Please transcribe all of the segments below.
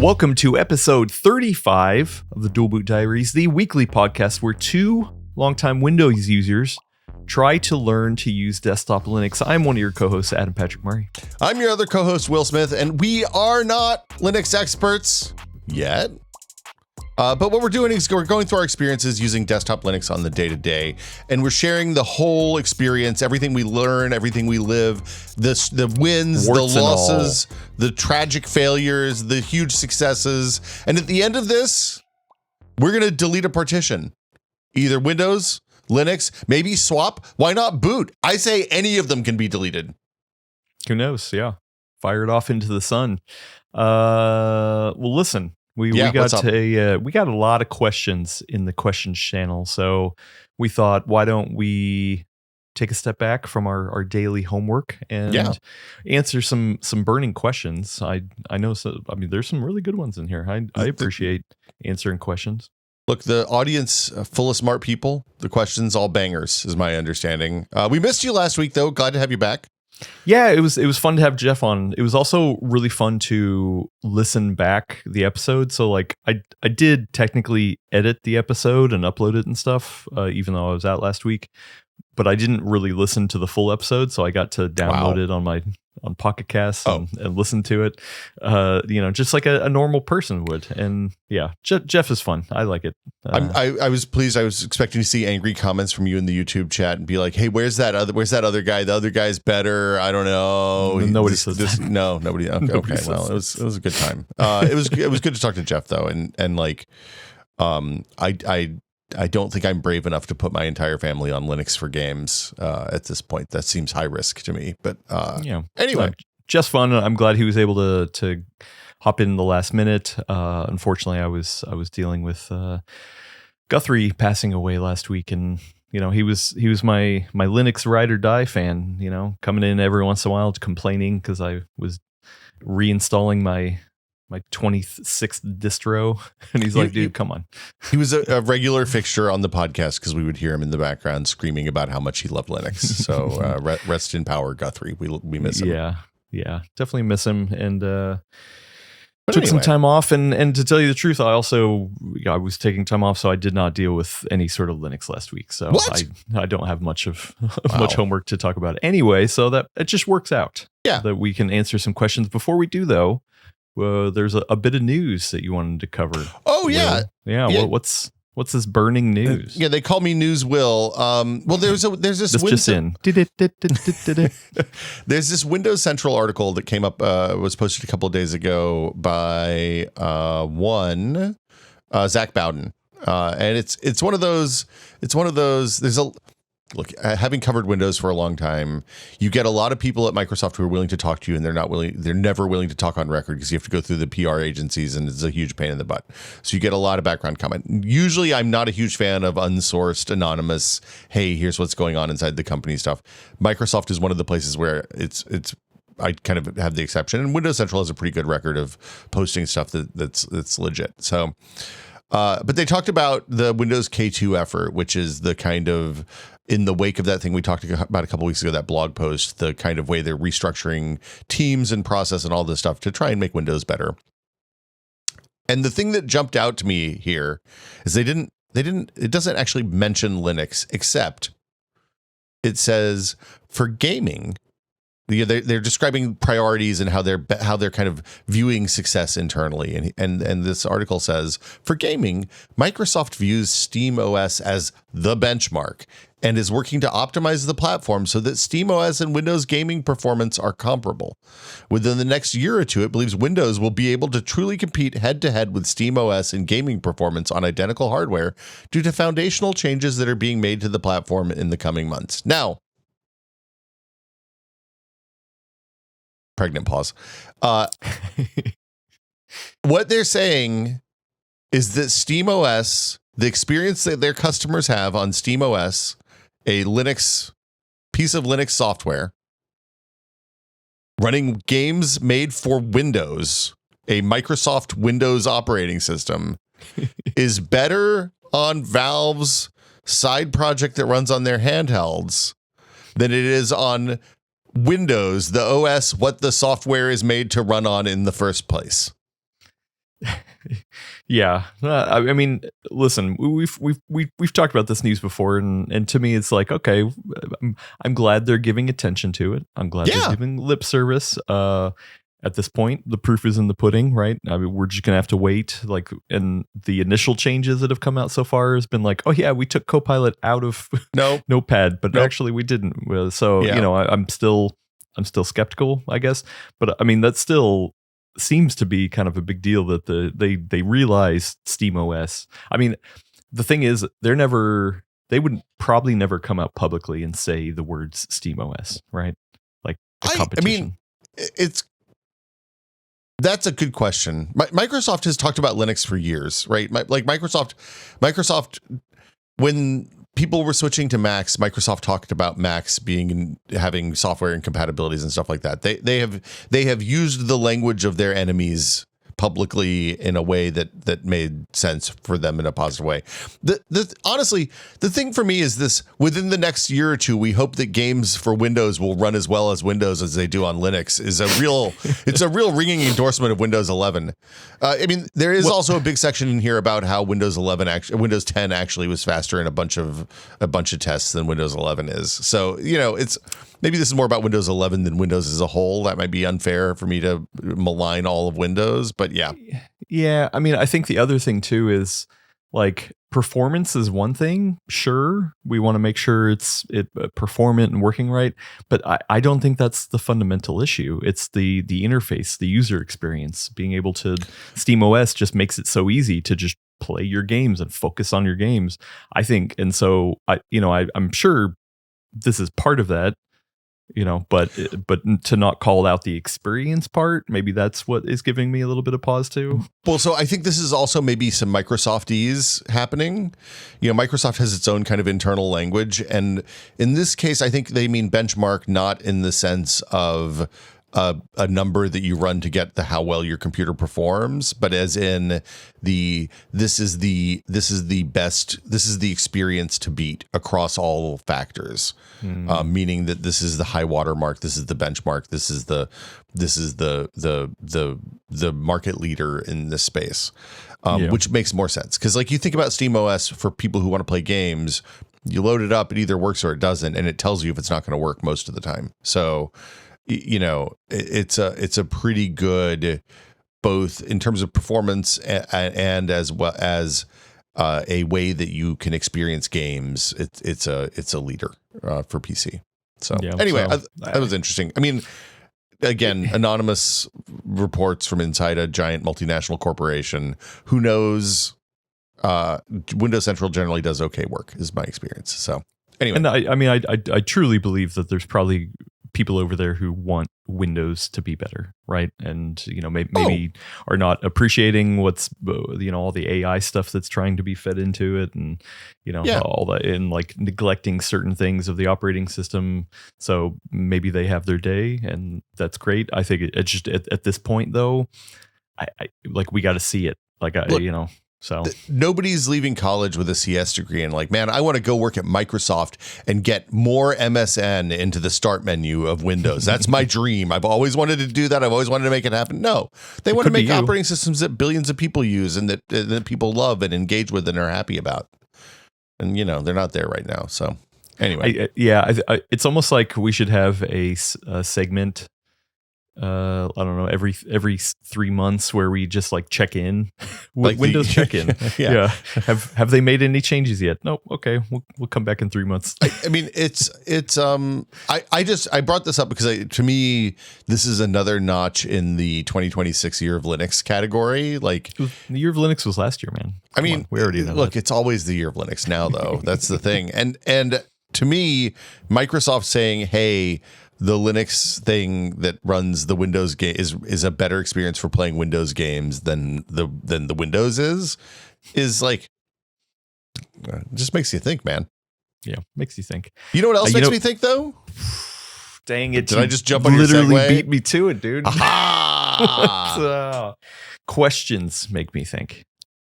Welcome to episode 35 of the Dual Boot Diaries, the weekly podcast where two longtime Windows users try to learn to use desktop Linux. I'm one of your co-hosts, Adam Patrick Murray. I'm your other co-host, Will Smith, and we are not Linux experts yet. But what we're doing is we're going through our experiences using desktop Linux on the day-to-day, and we're sharing the whole experience, everything we learn, everything we live, the wins, Warts the losses, the tragic failures, the huge successes. And at the end of this, we're going to delete a partition. Either Windows, Linux, maybe swap. Why not boot? I say any of them can be deleted. Who knows? Yeah. Fire it off into the sun. Well, listen. We got a lot of questions in the questions channel, so we thought, why don't we take a step back from our daily homework and answer some burning questions? I know, so I mean, there's some really good ones in here. I appreciate answering questions. Look, the audience full of smart people. The questions all bangers, is my understanding. We missed you last week, though. Glad to have you back. Yeah, it was fun to have Jeff on. It was also really fun to listen back the episode. So like I did technically edit the episode and upload it and stuff, even though I was out last week. But I didn't really listen to the full episode, so I got to download it on Pocket Cast and listen to it, just like a normal person would. And yeah, Jeff is fun. I like it. I was pleased. I was expecting to see angry comments from you in the YouTube chat and be like, "Hey, where's that other guy? The other guy's better. I don't know." Nobody says that. No, nobody. Okay, well, it was a good time. It was good to talk to Jeff though, and like, I don't think I'm brave enough to put my entire family on Linux for games at this point. That seems high risk to me. But anyway, just fun. I'm glad he was able to hop in the last minute. Unfortunately, I was dealing with Guthrie passing away last week, and he was my Linux ride or die fan. Coming in every once in a while, complaining because I was reinstalling my 26th distro, and he's like, dude, come on. He was a regular fixture on the podcast because we would hear him in the background screaming about how much he loved Linux. So rest in power, Guthrie. We miss him. Yeah, definitely miss him. And took some time off, and to tell you the truth, I was taking time off, so I did not deal with any sort of Linux last week. So I don't have much homework to talk about anyway. So that it just works out. Yeah, that we can answer some questions. Before we do, though, there's a bit of news that you wanted to cover. Oh yeah. Well, what's this burning news? They call me News Will. Well, there's this just in. There's this Windows Central article that came up, was posted a couple of days ago by Zach Bowden, and it's one of those. Look, having covered Windows for a long time, you get a lot of people at Microsoft who are willing to talk to you, and they're never willing to talk on record because you have to go through the PR agencies, and it's a huge pain in the butt. So you get a lot of background comment. Usually I'm not a huge fan of unsourced, anonymous, hey, here's what's going on inside the company stuff. Microsoft is one of the places where it's I kind of have the exception, and Windows Central has a pretty good record of posting stuff that's legit. So but they talked about the Windows K2 effort, which is the kind of, in the wake of that thing we talked about a couple weeks ago, that blog post, the kind of way they're restructuring teams and process and all this stuff to try and make Windows better. And the thing that jumped out to me here is it doesn't actually mention Linux, except it says for gaming, they're describing priorities and how they're kind of viewing success internally. And this article says, for gaming, Microsoft views SteamOS as the benchmark and is working to optimize the platform so that SteamOS and Windows gaming performance are comparable. Within the next year or two, it believes Windows will be able to truly compete head-to-head with SteamOS in gaming performance on identical hardware due to foundational changes that are being made to the platform in the coming months. Now, pregnant pause. What they're saying is that SteamOS, the experience that their customers have on SteamOS, a piece of Linux software, running games made for Windows, a Microsoft Windows operating system, is better on Valve's side project that runs on their handhelds than it is on Windows, the OS, what the software is made to run on in the first place. Yeah, I mean, listen, we've talked about this news before, and to me, it's like, okay, I'm glad they're giving attention to it. I'm glad they're giving lip service. At this point, the proof is in the pudding, right? I mean, we're just gonna have to wait. Like, and the initial changes that have come out so far has been like, oh yeah, we took Copilot out of Notepad, but actually we didn't. So I'm still skeptical, I guess. But I mean, that still seems to be kind of a big deal that they realized SteamOS. I mean, the thing is, they would probably never come out publicly and say the words SteamOS, right? Like the competition. I mean, that's a good question. Microsoft has talked about Linux for years, right? Like Microsoft, when people were switching to Macs, Microsoft talked about Macs having software incompatibilities and stuff like that. They have used the language of their enemies publicly in a way that made sense for them in a positive way. Honestly, the thing for me is this: within the next year or two, we hope that games for Windows will run as well as Windows as they do on Linux. It's a real ringing endorsement of Windows 11. I mean, there is also a big section in here about how Windows 10 actually was faster in a bunch of tests than Windows 11 is. So it's. Maybe this is more about Windows 11 than Windows as a whole. That might be unfair for me to malign all of Windows, but yeah. Yeah, I mean, I think the other thing too is like performance is one thing. Sure, we want to make sure it's performant and working right, but I don't think that's the fundamental issue. It's the interface, the user experience. Being able to SteamOS just makes it so easy to just play your games and focus on your games, I think. And so I'm sure this is part of that. But to not call out the experience part, maybe that's what is giving me a little bit of pause too. Well, so I think this is also maybe some Microsoftese happening. Microsoft has its own kind of internal language, and in this case, I think they mean benchmark, not in the sense of a number that you run to get how well your computer performs, but as in this is the experience to beat across all factors, meaning that this is the high water mark, this is the benchmark, this is the market leader in this space, which makes more sense because like you think about SteamOS for people who want to play games, you load it up, it either works or it doesn't, and it tells you if it's not going to work most of the time. So it's a pretty good, both in terms of performance and as well as a way that you can experience games. It's a leader for PC. So anyway, that was interesting. I mean, again, anonymous reports from inside a giant multinational corporation. Who knows? Windows Central generally does okay work, is my experience. So anyway, and I truly believe that there's probably people over there who want Windows to be better, right? And maybe are not appreciating what's all the AI stuff that's trying to be fed into it, and all that, and like neglecting certain things of the operating system. So maybe they have their day, and that's great. I think it's just at this point though, I like we got to see it. Like So nobody's leaving college with a CS degree and like, man, I want to go work at Microsoft and get more MSN into the start menu of Windows. That's my dream. I've always wanted to do that. I've always wanted to make it happen. No, they want to make operating systems that billions of people use and that people love and engage with and are happy about. And, they're not there right now. So anyway. It's almost like we should have a segment. I don't know, every 3 months where we just like check in, like Windows check in. Yeah. Have they made any changes yet? Nope. Okay, we'll come back in 3 months. I mean, I brought this up because to me this is another notch in the 2026 year of Linux category. Like the year of Linux was last year, man. We already know. Look, it's always the year of Linux now, though. That's the thing. And to me, Microsoft saying, hey, the Linux thing that runs the Windows game is a better experience for playing Windows games than the Windows is like, just makes you think, man. Yeah, makes you think. You know what else makes me think though? Dang it! Did I just jump on your segue? Literally beat me to it, dude. Questions make me think.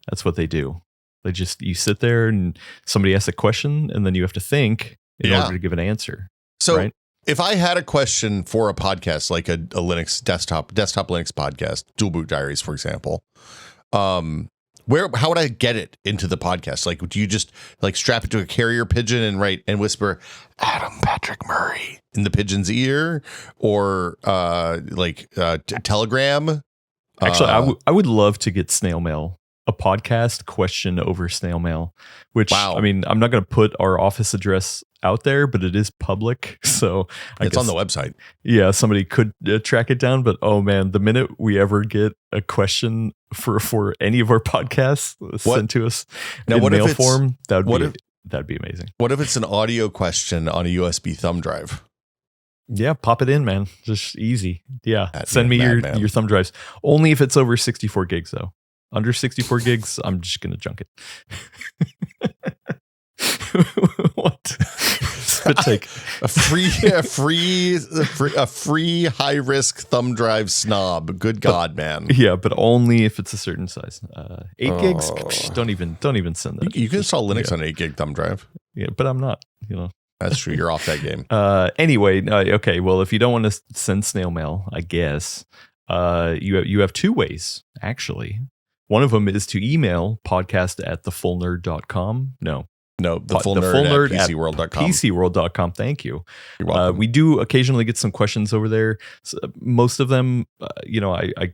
That's what they do. You sit there and somebody asks a question, and then you have to think in order to give an answer. So. Right? If I had a question for a podcast, like a Linux desktop Linux podcast, Dual Boot Diaries, for example, How would I get it into the podcast? Like, do you just like strap it to a carrier pigeon and write and whisper Adam Patrick Murray in the pigeon's ear, or Telegram? Actually, I would love to get snail mail, a podcast question over snail mail, which, Wow. I mean, I'm not going to put our office address out there, but it is public. So it's on the website. Yeah, somebody could track it down. But oh man, the minute we ever get a question for any of our podcasts sent to us in mail form, that'd be amazing. What if it's an audio question on a USB thumb drive? Yeah, pop it in, man. Just easy. Yeah, send me your thumb drives. Only if it's over 64 gigs, though. Under 64 gigs, I'm just gonna junk it. What? Spit take. a free high risk thumb drive snob. Good God, man. Yeah, but only if it's a certain size. 8 gigs. Don't even send that. You can install Linux on an 8 gig thumb drive. Yeah, but I'm not. That's true. You're off that game. Anyway, okay. Well, if you don't want to send snail mail, I guess you have two ways actually. One of them is to email podcast@thefullnerd.com. No, the full nerd at PCWorld.com. PCWorld.com. Thank you. You're welcome. We do occasionally get some questions over there. So most of them, I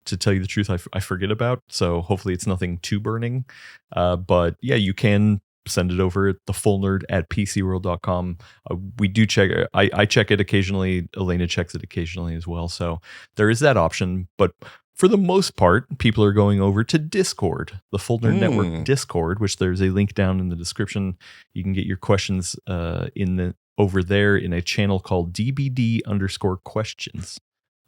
to tell you the truth, I forget about. So hopefully it's nothing too burning. But yeah, you can send it over at thefullnerd@PCWorld.com. We do check. I check it occasionally. Elena checks it occasionally as well. So there is that option. But for the most part, people are going over to Discord, the Full Nerd Network Discord, which there's a link down in the description. You can get your questions over there in a channel called DBD_questions.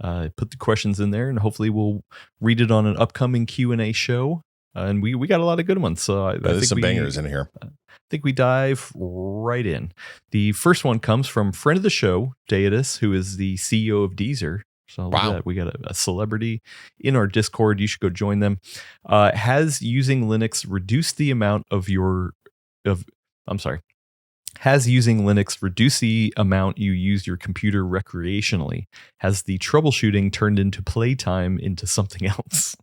Put the questions in there, and hopefully we'll read it on an upcoming Q&A show. And we got a lot of good ones. So there's some bangers in here. I think we dive right in. The first one comes from friend of the show, Deidus, who is the CEO of Deezer. So look at that. We got a celebrity in our Discord. You should go join them. Has using Linux reduced the amount you use your computer recreationally? Has the troubleshooting turned into playtime into something else?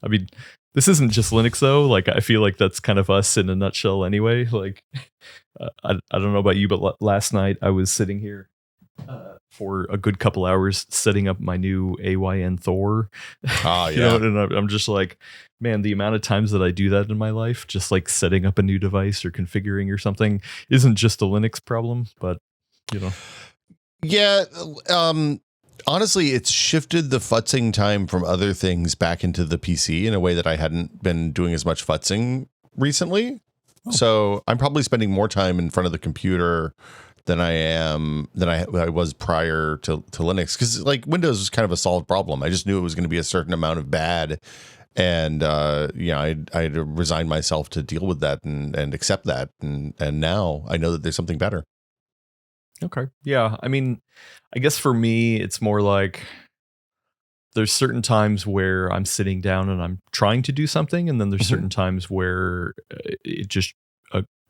I mean, this isn't just Linux though. Like, I feel like that's kind of us in a nutshell anyway. Like, I don't know about you, but last night I was sitting here for a good couple hours setting up my new AYN Thor. Yeah. And I'm just like, man, the amount of times that I do that in my life, just like setting up a new device or configuring or something, isn't just a Linux problem, but Yeah. Honestly, it's shifted the futzing time from other things back into the PC in a way that I hadn't been doing as much futzing recently. Oh. So I'm probably spending more time in front of the computer than I was prior to Linux, because like Windows was kind of a solved problem. I just knew it was going to be a certain amount of bad, and I had to resign myself to deal with that and accept that, and now I know that there's something better. Okay. Yeah. I mean, I guess for me, it's more like there's certain times where I'm sitting down and I'm trying to do something, and then there's certain times where it just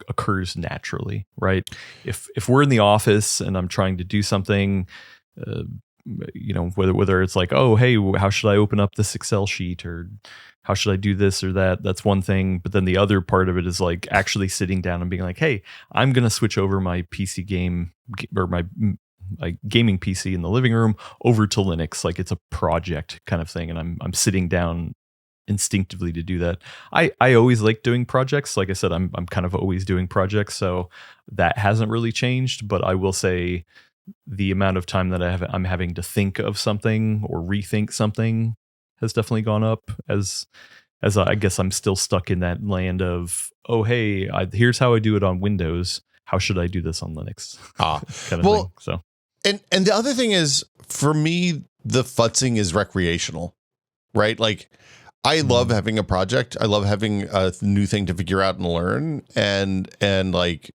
occurs naturally, right? If we're in the office and I'm trying to do something, whether it's like, oh, hey, how should I open up this Excel sheet, or how should I do this or that? That's one thing. But then the other part of it is like actually sitting down and being like, hey, I'm going to switch over my PC game or my gaming PC in the living room over to Linux. Like, it's a project kind of thing. And I'm sitting down instinctively to do that. I always like doing projects. Like I said, I'm kind of always doing projects. So that hasn't really changed, but I will say the amount of time that I'm having to think of something or rethink something has definitely gone up, as I guess I'm still stuck in that land of, oh, hey, here's how I do it on Windows. How should I do this on Linux? Kind of thing. So, and the other thing is, for me, the futzing is recreational, right? Like, I love having a project. I love having a new thing to figure out and learn, and like,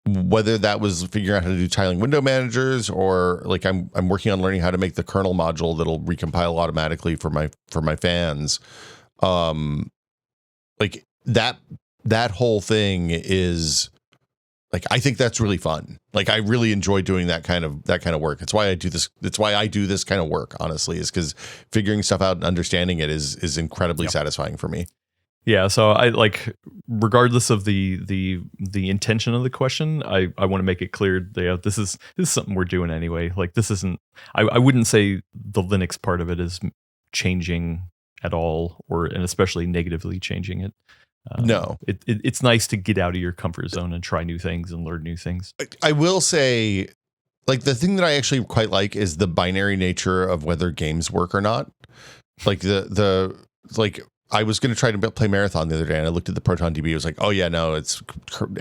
whether that was figuring out how to do tiling window managers, or like I'm working on learning how to make the kernel module that'll recompile automatically for my fans. Like that whole thing is Like, I think that's really fun. Like, I really enjoy doing that kind of work. It's why I do this. It's why I do this kind of work, honestly, is because figuring stuff out and understanding it is incredibly satisfying for me. Yeah, so I like, regardless of the intention of the question, I want to make it clear that this is something we're doing anyway. Like, this isn't. I wouldn't say the Linux part of it is changing at all, and especially negatively changing it. No, it's nice to get out of your comfort zone and try new things and learn new things. I will say, like, the thing that I actually quite like is the binary nature of whether games work or not. Like the I was going to try to play Marathon the other day, and I looked at the Proton DB. I was like, oh yeah, no, it's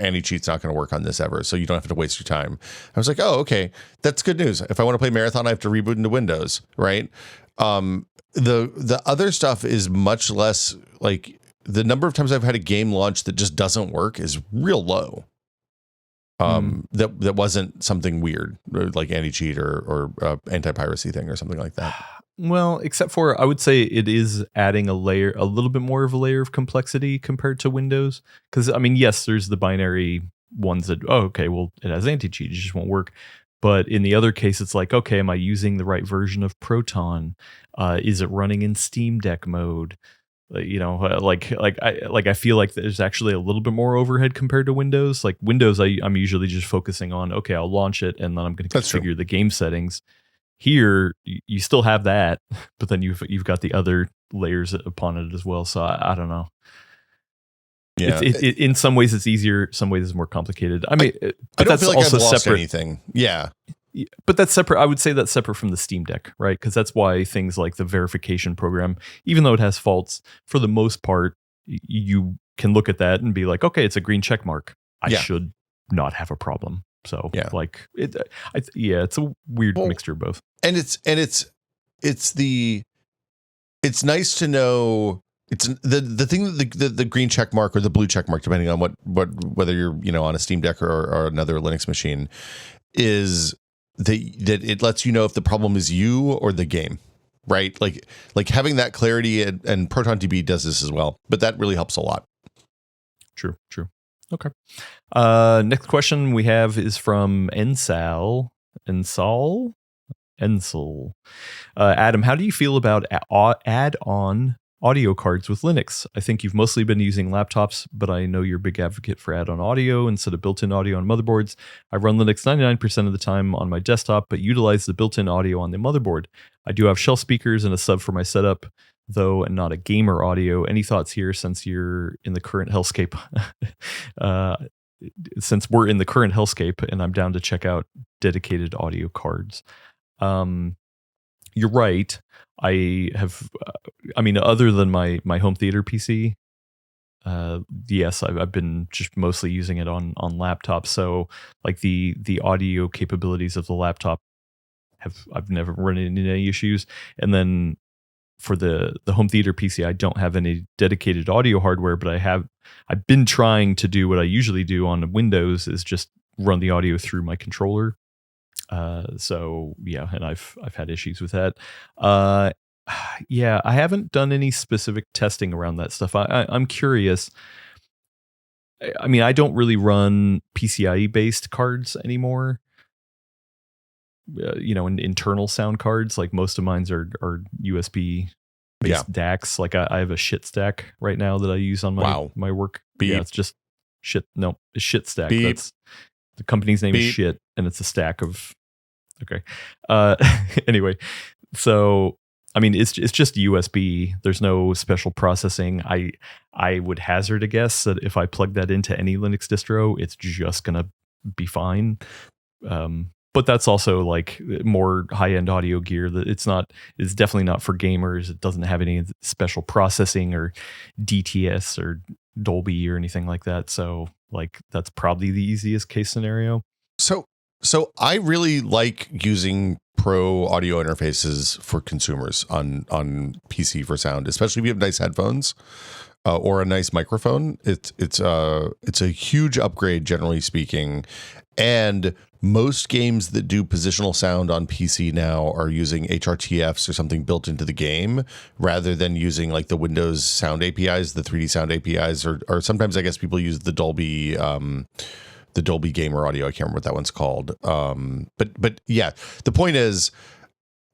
anti-cheat's not going to work on this ever, so you don't have to waste your time. I was like, oh, okay, that's good news. If I want to play Marathon, I have to reboot into Windows, right? The other stuff is much less. Like, the number of times I've had a game launch that just doesn't work is real low. That wasn't something weird like anti-cheat or anti-piracy thing or something like that. Well, except for, I would say it is adding a little bit more of a layer of complexity compared to Windows. Because, I mean, yes, there's the binary ones that, oh, okay, well, it has anti-cheat, it just won't work. But in the other case, it's like, okay, am I using the right version of Proton? Is it running in Steam Deck mode? You know, I feel like there's actually a little bit more overhead compared to Windows. Like Windows, I'm usually just focusing on, okay, I'll launch it and then I'm going to configure the game settings. Here, you still have that, but then you've got the other layers upon it as well. So I don't know. Yeah, in some ways it's easier, some ways it's more complicated. I mean, I don't feel like I've lost anything. Yeah. But that's separate. I would say that's separate from the Steam Deck, right? Because that's why things like the verification program, even though it has faults, for the most part, you can look at that and be like, okay, it's a green check mark. I should not have a problem. So like it's a weird mixture of both. And it's nice to know. It's the thing that the green check mark or the blue check mark, depending on whether you're on a Steam Deck or another Linux machine, is that it lets you know if the problem is you or the game, right? Like having that clarity, and Proton DB does this as well, but that really helps a lot. True. Okay. Next question we have is from Ensal. Adam, how do you feel about add-on audio cards with Linux? I think you've mostly been using laptops, but I know you're a big advocate for add-on audio instead of built-in audio on motherboards. I run Linux 99% of the time on my desktop, but utilize the built-in audio on the motherboard. I do have shelf speakers and a sub for my setup, though, and not a gamer audio. Any thoughts here since you're in the current hellscape? Since we're in the current hellscape and I'm down to check out dedicated audio cards. You're right. I have, other than my home theater PC, yes, I've been just mostly using it on laptops. So like the audio capabilities of the laptop I've never run into any issues. And then for the home theater PC, I don't have any dedicated audio hardware, but I've been trying to do what I usually do on Windows, is just run the audio through my controller. So yeah, and I've had issues with that. Yeah, I haven't done any specific testing around that stuff. I'm curious. I mean, I don't really run PCIe based cards anymore. Internal sound cards, like most of mine are USB based DACs. Like I have a shit stack right now that I use on my work. Beep. Yeah, it's just shit. No, it's shit stack. Beep. That's the company's name. Beep. Is shit, and it's a stack of. Okay. Anyway, so I mean, it's just USB. There's no special processing. I would hazard a guess that if I plug that into any Linux distro, it's just gonna be fine. But that's also like more high-end audio gear that it's definitely not for gamers. It doesn't have any special processing or DTS or Dolby or anything like that. So like that's probably the easiest case scenario. So I really like using pro audio interfaces for consumers on PC for sound, especially if you have nice headphones or a nice microphone. It's a huge upgrade, generally speaking. And most games that do positional sound on PC now are using HRTFs or something built into the game, rather than using like the Windows sound APIs, the 3D sound APIs, or sometimes I guess people use the Dolby the Dolby Gamer audio. I can't remember what that one's called. But yeah, the point is,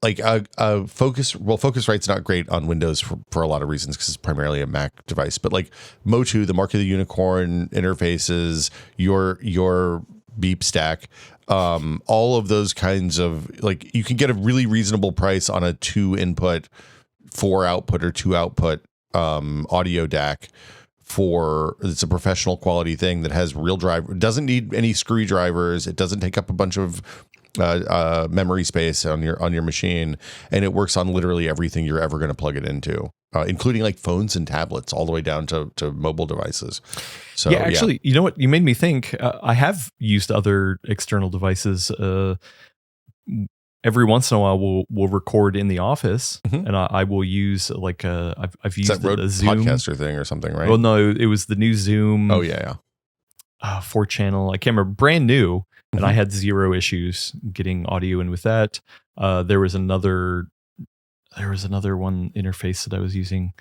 like Focusrite's not great on Windows for a lot of reasons because it's primarily a Mac device. But like Motu, the Mark of the Unicorn interfaces, your Beep Stack, all of those kinds of, like, you can get a really reasonable price on a 2-input, 4-output, or 2-output audio DAC. It's a professional quality thing that has real driver. It doesn't need any screwdrivers. It doesn't take up a bunch of memory space on your machine, and it works on literally everything you're ever going to plug it into, including like phones and tablets, all the way down to mobile devices. So yeah, actually, you know what? You made me think. I have used other external devices. Every once in a while, we'll record in the office, and I will use like I've used Rode a Zoom podcaster thing or something, right? Well, no, it was the new Zoom. Oh yeah. 4-channel. I can't remember. Brand new. And I had zero issues getting audio in with that. There was another one interface that I was using.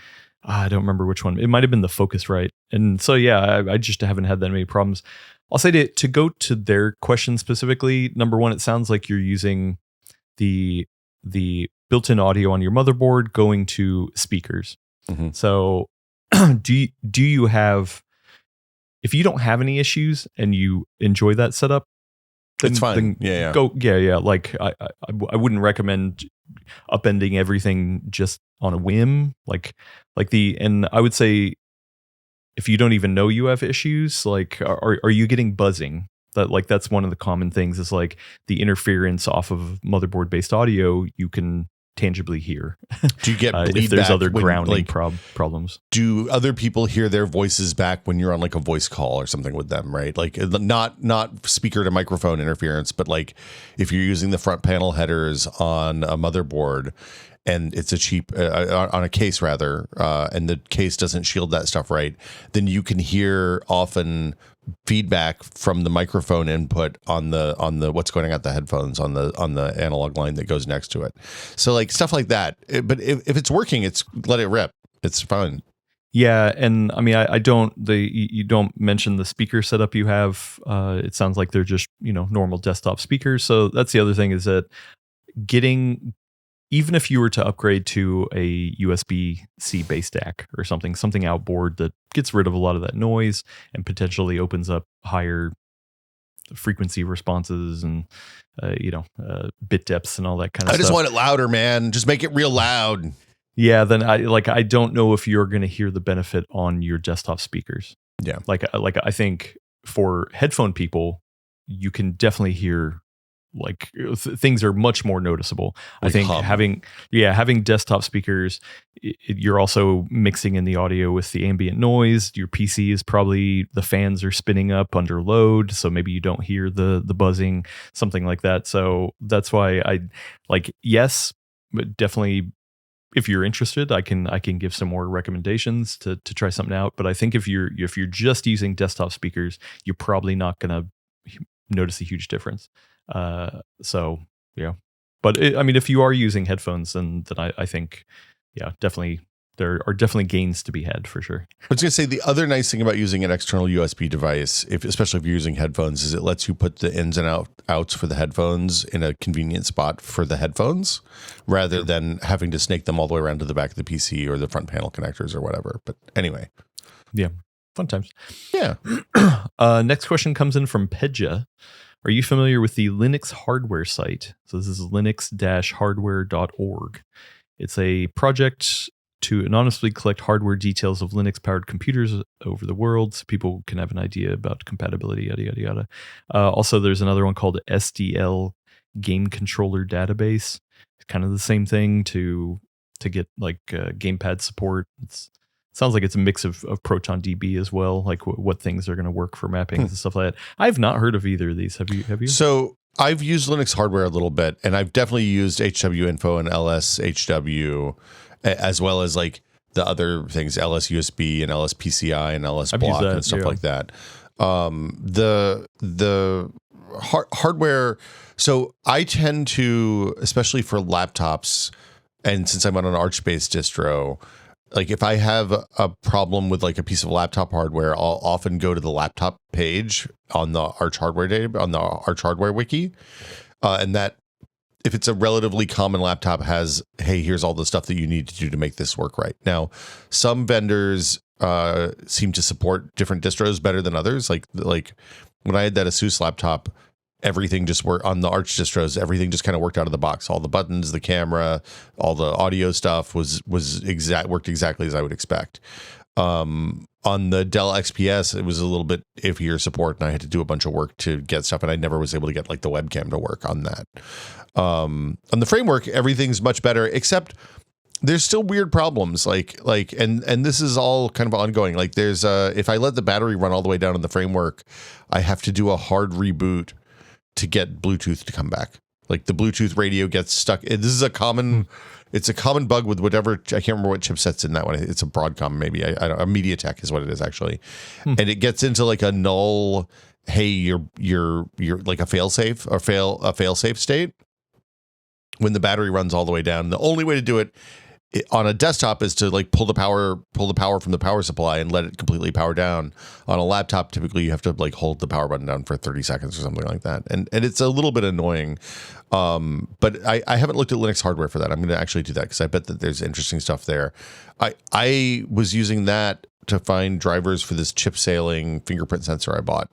I don't remember which one. It might have been the Focusrite. And so, yeah, I just haven't had that many problems. I'll say to go to their question specifically, number one, it sounds like you're using the built-in audio on your motherboard going to speakers. So do you have, if you don't have any issues and you enjoy that setup, then, it's fine. Go. Yeah. Like I wouldn't recommend upending everything just on a whim. And I would say if you don't even know you have issues, like are you getting buzzing? That's one of the common things is like the interference off of motherboard based audio you can tangibly hear. Do you get bleed if there's back other when, grounding problems? Do other people hear their voices back when you're on like a voice call or something with them, right? Like not speaker to microphone interference, but like if you're using the front panel headers on a motherboard and it's a cheap on a case rather, and the case doesn't shield that stuff right, then you can hear often feedback from the microphone input on the what's going on at the headphones on the analog line that goes next to it. So like stuff like that. But if it's working, let it rip. It's fine. Yeah, and I mean, you don't mention the speaker setup you have. It sounds like they're just normal desktop speakers. So that's the other thing is that even if you were to upgrade to a USB-C bass stack or something outboard that gets rid of a lot of that noise and potentially opens up higher frequency responses and bit depths and all that kind of stuff. I just want it louder, man. Just make it real loud. Yeah, then I don't know if you're going to hear the benefit on your desktop speakers. Yeah. Like I think for headphone people, you can definitely hear things are much more noticeable. I think having desktop speakers, you're also mixing in the audio with the ambient noise. Your PC is probably, the fans are spinning up under load, so maybe you don't hear the buzzing, something like that. So that's why yes, but definitely if you're interested, I can give some more recommendations to try something out. But I think if you're just using desktop speakers, you're probably not going to notice a huge difference. So yeah, but if you are using headphones, then I think, yeah, definitely there are definitely gains to be had for sure. I was gonna say the other nice thing about using an external USB device, especially if you're using headphones, is it lets you put the ins and outs for the headphones in a convenient spot for the headphones, rather than having to snake them all the way around to the back of the PC or the front panel connectors or whatever. But anyway, yeah, fun times. Yeah. Next question comes in from Pedja. Are you familiar with the Linux hardware site? So this is linux-hardware.org. It's a project to anonymously collect hardware details of Linux-powered computers over the world so people can have an idea about compatibility, yada, yada, yada. Also, there's another one called SDL Game Controller Database. It's kind of the same thing to get gamepad support. Sounds like it's a mix of Proton DB as well, like what things are going to work for mappings and stuff like that. I've not heard of either of these. Have you? So I've used Linux hardware a little bit, and I've definitely used HW Info and LSHW, as well as like the other things, LSUSB and LSPCI and LS Block and stuff like that. The hardware. So I tend to, especially for laptops, and since I'm on an Arch-based distro, like if I have a problem with like a piece of laptop hardware, I'll often go to the laptop page on the Arch Hardware on the Arch Hardware wiki, and that if it's a relatively common laptop has, hey, here's all the stuff that you need to do to make this work right. Now, some vendors seem to support different distros better than others. Like when I had that Asus laptop, everything just worked on the Arch distros. Everything just kind of worked out of the box. All the buttons, the camera, all the audio stuff worked exactly as I would expect. On the Dell XPS, it was a little bit iffier support, and I had to do a bunch of work to get stuff, and I never was able to get like the webcam to work on that. On the framework, everything's much better, except there's still weird problems. And this is all kind of ongoing. Like there's if I let the battery run all the way down in the framework, I have to do a hard reboot to get Bluetooth to come back. Like the Bluetooth radio gets stuck. This is a common bug with whatever, I can't remember what chipset's in that one. It's a Broadcom, maybe. I don't, a MediaTek is what it is actually. And it gets into like a null, hey, you're like a fail-safe state when the battery runs all the way down. The only way to do it on a desktop is to like pull the power from the power supply and let it completely power down. On a laptop, typically you have to like hold the power button down for 30 seconds or something like that. And it's a little bit annoying. But I haven't looked at Linux hardware for that. I'm going to actually do that because I bet that there's interesting stuff there. I was using that to find drivers for this chip sailing fingerprint sensor I bought,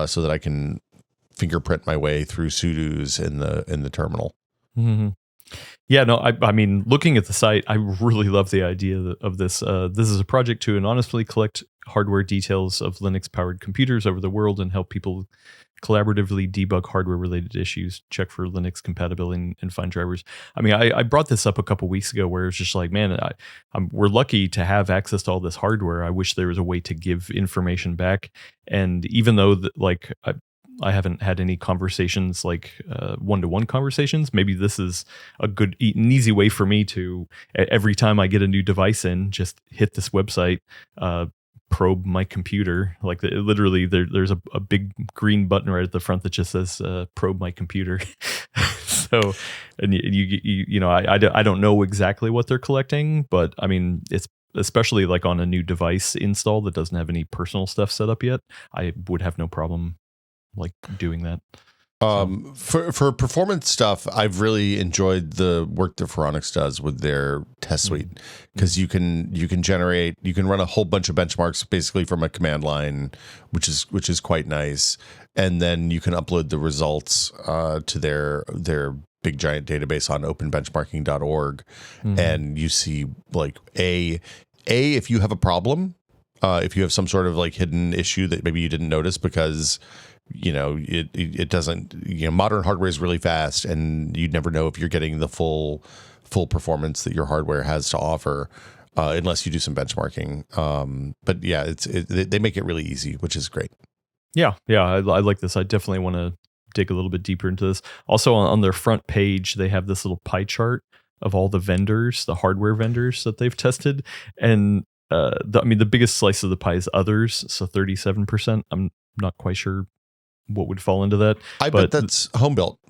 so that I can fingerprint my way through sudos in the terminal. Mm-hmm. Yeah, no, I mean, looking at the site, I really love the idea of this. This is a project to anonymously collect hardware details of Linux-powered computers over the world and help people collaboratively debug hardware-related issues, check for Linux compatibility, and find drivers. I mean, I brought this up a couple weeks ago where it's just like, man, we're lucky to have access to all this hardware. I wish there was a way to give information back. And even though, I haven't had any conversations like one-to-one conversations. Maybe this is an easy way for me to, every time I get a new device in, just hit this website, probe my computer. Like literally there's a big green button right at the front that just says probe my computer. So, and you know, I don't know exactly what they're collecting, but I mean, it's especially like on a new device install that doesn't have any personal stuff set up yet. I would have no problem like doing that. For performance stuff, I've really enjoyed the work that Phoronix does with their test suite, because you can run a whole bunch of benchmarks basically from a command line, which is quite nice, and then you can upload the results to their big giant database on openbenchmarking.org, and you see like if you have a problem, if you have some sort of like hidden issue that maybe you didn't notice because you know, it doesn't, you know, modern hardware is really fast and you'd never know if you're getting the full performance that your hardware has to offer, unless you do some benchmarking. But yeah, they make it really easy, which is great. Yeah. I like this. I definitely want to dig a little bit deeper into this. Also on their front page, they have this little pie chart of all the vendors, the hardware vendors that they've tested. And the biggest slice of the pie is others. So 37%. I'm not quite sure what would fall into that. I bet that's home built,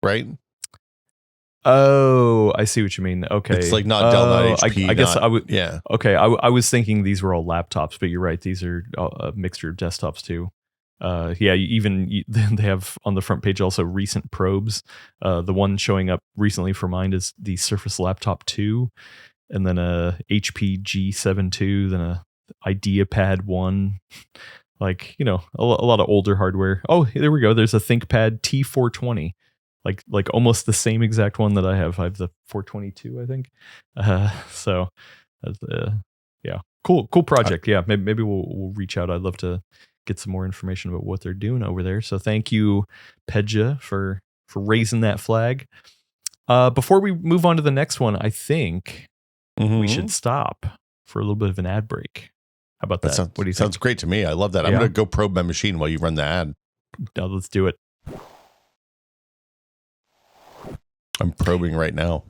right? Oh, I see what you mean. Okay, it's like not Dell, not HP. I guess I would. Yeah. Okay, I was thinking these were all laptops, but you're right. These are a mixture of desktops too. Yeah, they have on the front page also recent probes. The one showing up recently for mine is the Surface Laptop 2, and then a HP G7 II, then a IdeaPad 1. Like, you know, a lot of older hardware. Oh, there we go. There's a ThinkPad T420, like almost the same exact one that I have. I have the 422, I think. Yeah, cool project. Yeah, maybe we'll reach out. I'd love to get some more information about what they're doing over there. So thank you, Pedja, for raising that flag. Before we move on to the next one, I think we should stop for a little bit of an ad break. How about that? What do you think? Sounds great to me. I love that. I'm going to go probe my machine while you run the ad. No, let's do it. I'm probing right now.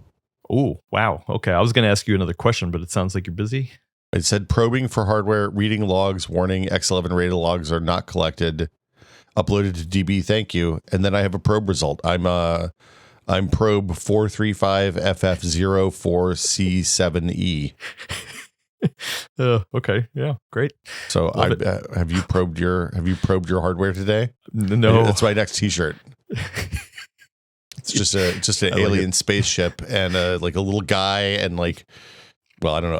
Oh, wow. Okay. I was going to ask you another question, but it sounds like you're busy. It said probing for hardware, reading logs, warning X11 rated logs are not collected, uploaded to DB. Thank you. And then I have a probe result. I'm I'm probe 435FF04C7E. Okay. Yeah. Great. So have you probed your hardware today? No. That's my next t-shirt. It's just an alien spaceship and like a little guy and like, well, I don't know.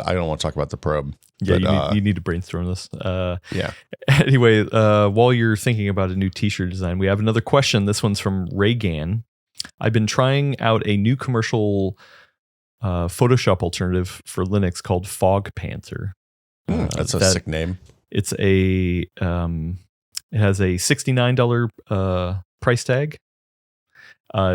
I don't want to talk about the probe. Yeah, but, you need to brainstorm this. Yeah. Anyway, while you're thinking about a new t-shirt design, we have another question. This one's from Reagan. I've been trying out a new commercial Photoshop alternative for Linux called Fog Panther. That's a sick name. It's it has a $69 price tag,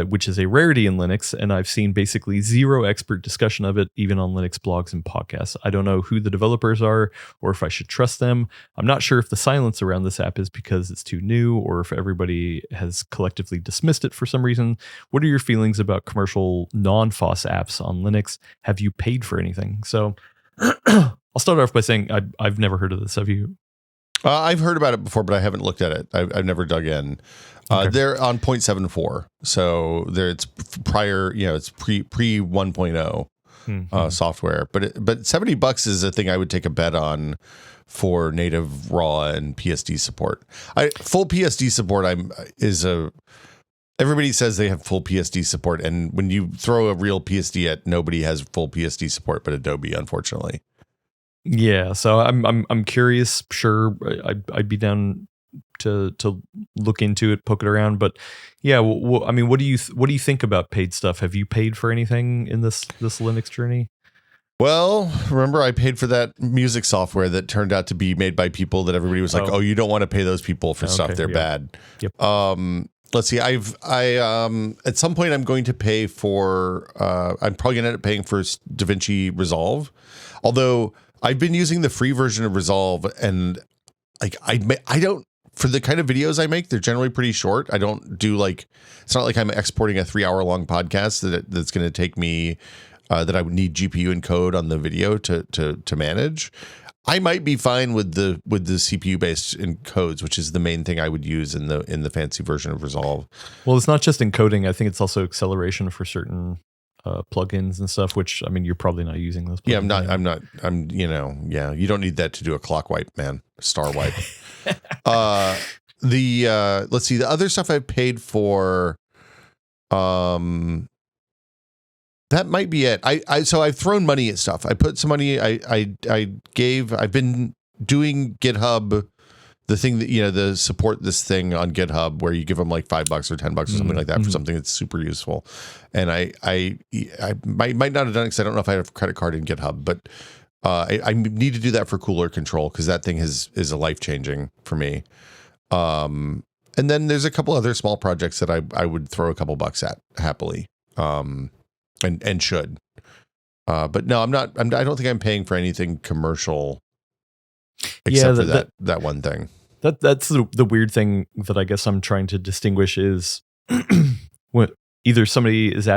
which is a rarity in Linux, and I've seen basically zero expert discussion of it, even on Linux blogs and podcasts. I don't know who the developers are or if I should trust them. I'm not sure if the silence around this app is because it's too new or if everybody has collectively dismissed it for some reason. What are your feelings about commercial non-FOSS apps on Linux? Have you paid for anything? So I'll start off by saying I've never heard of this. Have you? I've heard about it before, but I haven't looked at it. I've never dug in. Okay. They're on 0.74, so it's prior. It's pre 1.0 software. But $70 is a thing I would take a bet on for native raw and PSD support. Full PSD support everybody says they have full PSD support, and when you throw a real PSD at, nobody has full PSD support but Adobe, unfortunately. Yeah, so I'm curious. Sure, I'd be down to look into it, poke it around. But yeah, I mean, what do you think about paid stuff? Have you paid for anything in this Linux journey? Well, remember I paid for that music software that turned out to be made by people that everybody was like, oh, you don't want to pay those people for stuff. They're bad. Yep. Let's see. I at some point I'm going to pay for. I'm probably going to end up paying for DaVinci Resolve, although I've been using the free version of Resolve, and like I don't, for the kind of videos I make, they're generally pretty short. I don't do it's not like I'm exporting a 3-hour long podcast that's going to take me that I would need GPU and code on the video to manage. I might be fine with the CPU based encodes, which is the main thing I would use in the fancy version of Resolve. Well, it's not just encoding. I think it's also acceleration for certain plugins and stuff, which, I mean, you're probably not using those plugins. Yeah, you don't need that to do a clock wipe, man. Star wipe. Let's see, the other stuff I've paid for, that might be it. So I've thrown money at stuff. I put some money, I've been doing GitHub, the thing that, the support this thing on GitHub where you give them like $5 or $10 or something like that for something that's super useful. And I might not have done it because I don't know if I have a credit card in GitHub, but I need to do that for cooler control because that thing is a life-changing for me. And then there's a couple other small projects that I would throw a couple bucks at happily, and should. But no, I don't think I'm paying for anything commercial except for that one thing. That's the weird thing that I guess I'm trying to distinguish is when either somebody is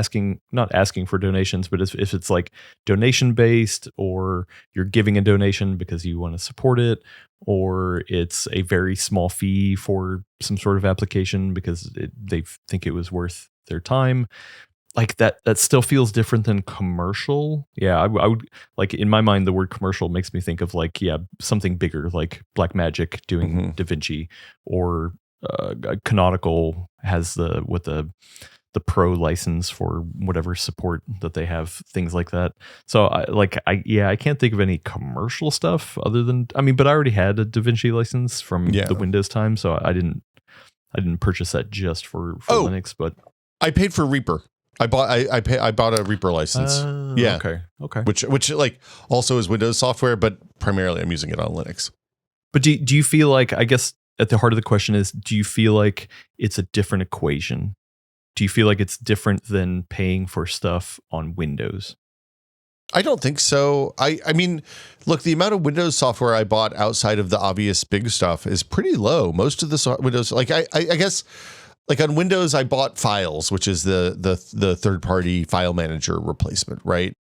not asking for donations, but if it's like donation based, or you're giving a donation because you want to support it, or it's a very small fee for some sort of application because they think it was worth their time. Like that still feels different than commercial. Yeah, I would, like, in my mind, the word commercial makes me think of something bigger, like Blackmagic doing DaVinci, or Canonical has the pro license for whatever support that they have, things like that. So I can't think of any commercial stuff other than, but I already had a DaVinci license from the Windows time, so I didn't purchase that just for Linux, but I paid for Reaper. I bought a Reaper license. Okay. Which like also is Windows software, but primarily I'm using it on Linux. But do you feel like, I guess at the heart of the question is, do you feel like it's a different equation? Do you feel like it's different than paying for stuff on Windows? I don't think so. I mean, look, the amount of Windows software I bought outside of the obvious big stuff is pretty low. Most of the Windows, like I guess, like on Windows, I bought Files, which is the third-party file manager replacement, right?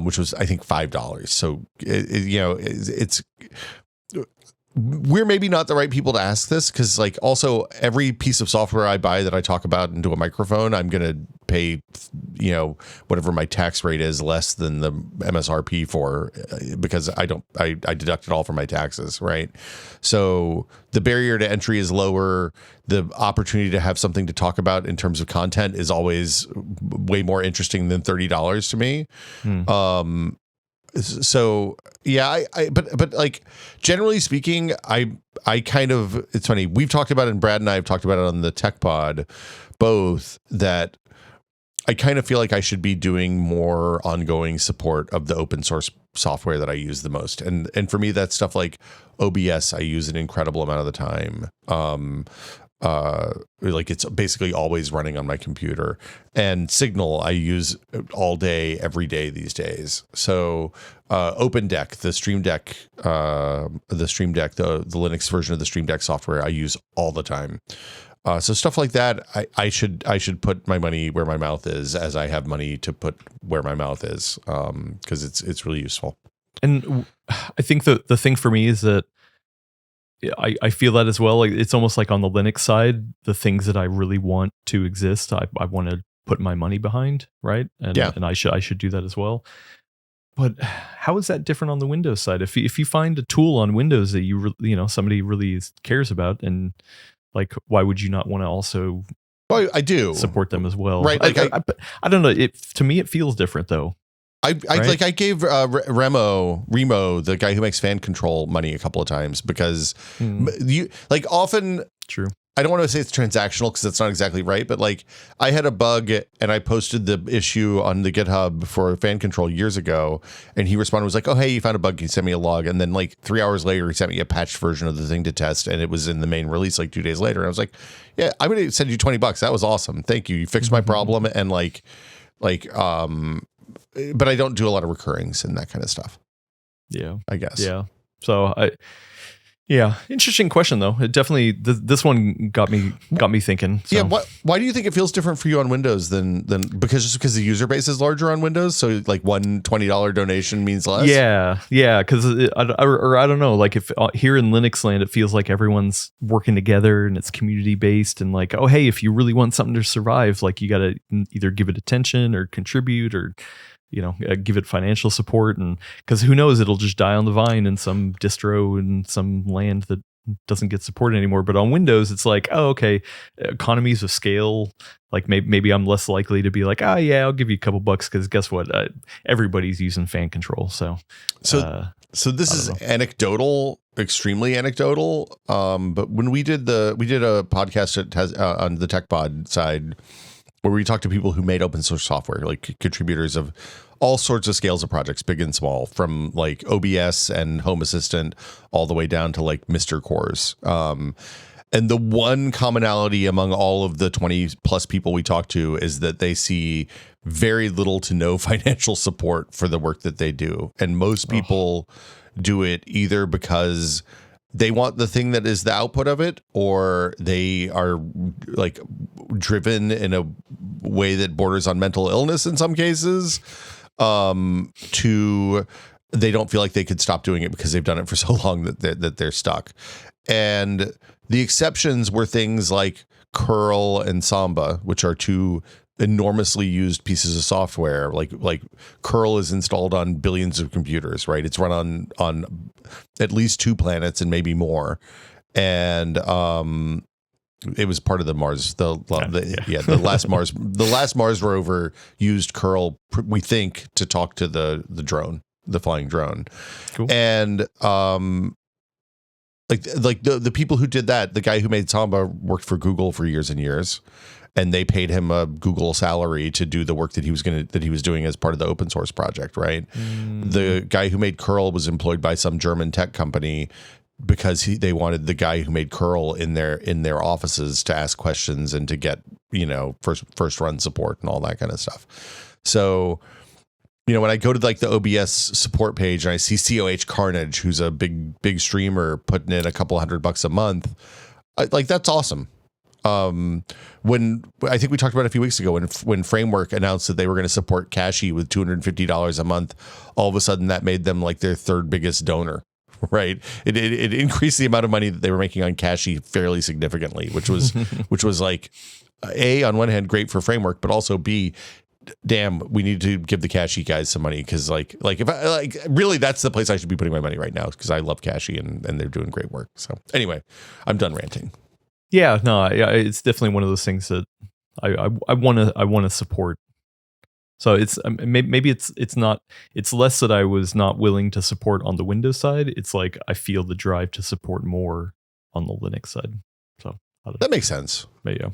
Which was, I think, $5. So it's we're maybe not the right people to ask this, because like also every piece of software I buy that I talk about into a microphone, I'm going to pay, whatever my tax rate is less than the MSRP for, because I deduct it all from my taxes. Right. So the barrier to entry is lower. The opportunity to have something to talk about in terms of content is always way more interesting than $30 to me. So yeah, but like generally speaking, I kind of, it's funny, we've talked about it, and Brad and I have talked about it on the Tech Pod both, that I kind of feel like I should be doing more ongoing support of the open source software that I use the most. And for me, that's stuff like OBS. I use an incredible amount of the time. Like it's basically always running on my computer, and Signal I use all day, every day these days. So Open Deck, the Stream Deck, the Linux version of the Stream Deck software I use all the time. So stuff like that, I should put my money where my mouth is, as I have money to put where my mouth is, because it's really useful. And I think the thing for me is that I feel that as well. Like it's almost like on the Linux side, the things that I really want to exist, I want to put my money behind, right? And I should do that as well. But how is that different on the Windows side? If you find a tool on Windows that somebody really cares about, and like, why would you not want to also? Well, I do support them as well, right? Like I don't know. To me, it feels different though. I gave Remo, the guy who makes fan control, money a couple of times, because you like often. True. I don't want to say it's transactional, because that's not exactly right, but like I had a bug and I posted the issue on the GitHub for fan control years ago, and he responded, was like, "Oh, hey, you found a bug. He sent me a log." And then like 3 hours later, he sent me a patched version of the thing to test, and it was in the main release like 2 days later. And I was like, "Yeah, I'm going to send you $20. That was awesome. Thank you. You fixed my problem." And but I don't do a lot of recurrings and that kind of stuff. Yeah, I guess. Yeah. So interesting question though. It definitely this one got me thinking. So. Yeah. Why do you think it feels different for you on Windows than because the user base is larger on Windows? So like one $20 donation means less. Yeah. Because I don't know. Like if here in Linux land, it feels like everyone's working together and it's community based, and like, oh hey, if you really want something to survive, like you got to either give it attention or contribute or give it financial support, and because who knows, it'll just die on the vine in some distro in some land that doesn't get supported anymore. But on Windows, it's like, oh, okay, economies of scale. Like maybe I'm less likely to be like, I'll give you a couple bucks, because guess what? Everybody's using fan control. So this is anecdotal, extremely anecdotal. But when we did a podcast that has on the Tech Pod side, where we talk to people who made open source software, like contributors of all sorts of scales of projects, big and small, from like OBS and Home Assistant all the way down to like Mr. Cores. And the one commonality among all of the 20 plus people we talk to is that they see very little to no financial support for the work that they do. And most people do it either because they want the thing that is the output of it, or they are like driven in a way that borders on mental illness in some cases, to they don't feel like they could stop doing it because they've done it for so long that they're stuck. And the exceptions were things like curl and Samba, which are two enormously used pieces of software. Like curl is installed on billions of computers, right? It's run on at least 2 planets and maybe more. And it was part of the Mars, the last Mars rover used curl, we think, to talk to the drone, the flying drone. Cool. And like the people who did that, the guy who made Samba worked for Google for years and years, and they paid him a Google salary to do the work that he was doing as part of the open source project, right? The guy who made curl was employed by some German tech company because they wanted the guy who made curl in their offices to ask questions and to get first run support and all that kind of stuff. So when I go to like the OBS support page and I see COH Carnage, who's a big streamer, putting in a couple $100 a month, that's awesome. When I think we talked about it a few weeks ago, when Framework announced that they were going to support Cashy with $250 a month, all of a sudden that made them like their third biggest donor right? It increased the amount of money that they were making on Cache fairly significantly, which was like, A, on one hand, great for framework, but also B, damn, we need to give the Cache guys some money, because like if I really, that's the place I should be putting my money right now, because I love Cache and they're doing great work. So anyway, I'm done ranting. Yeah, no, yeah, it's definitely one of those things that I want to support. So it's maybe it's not, it's less that I was not willing to support on the Windows side. It's like I feel the drive to support more on the Linux side. So that makes sense. But yeah.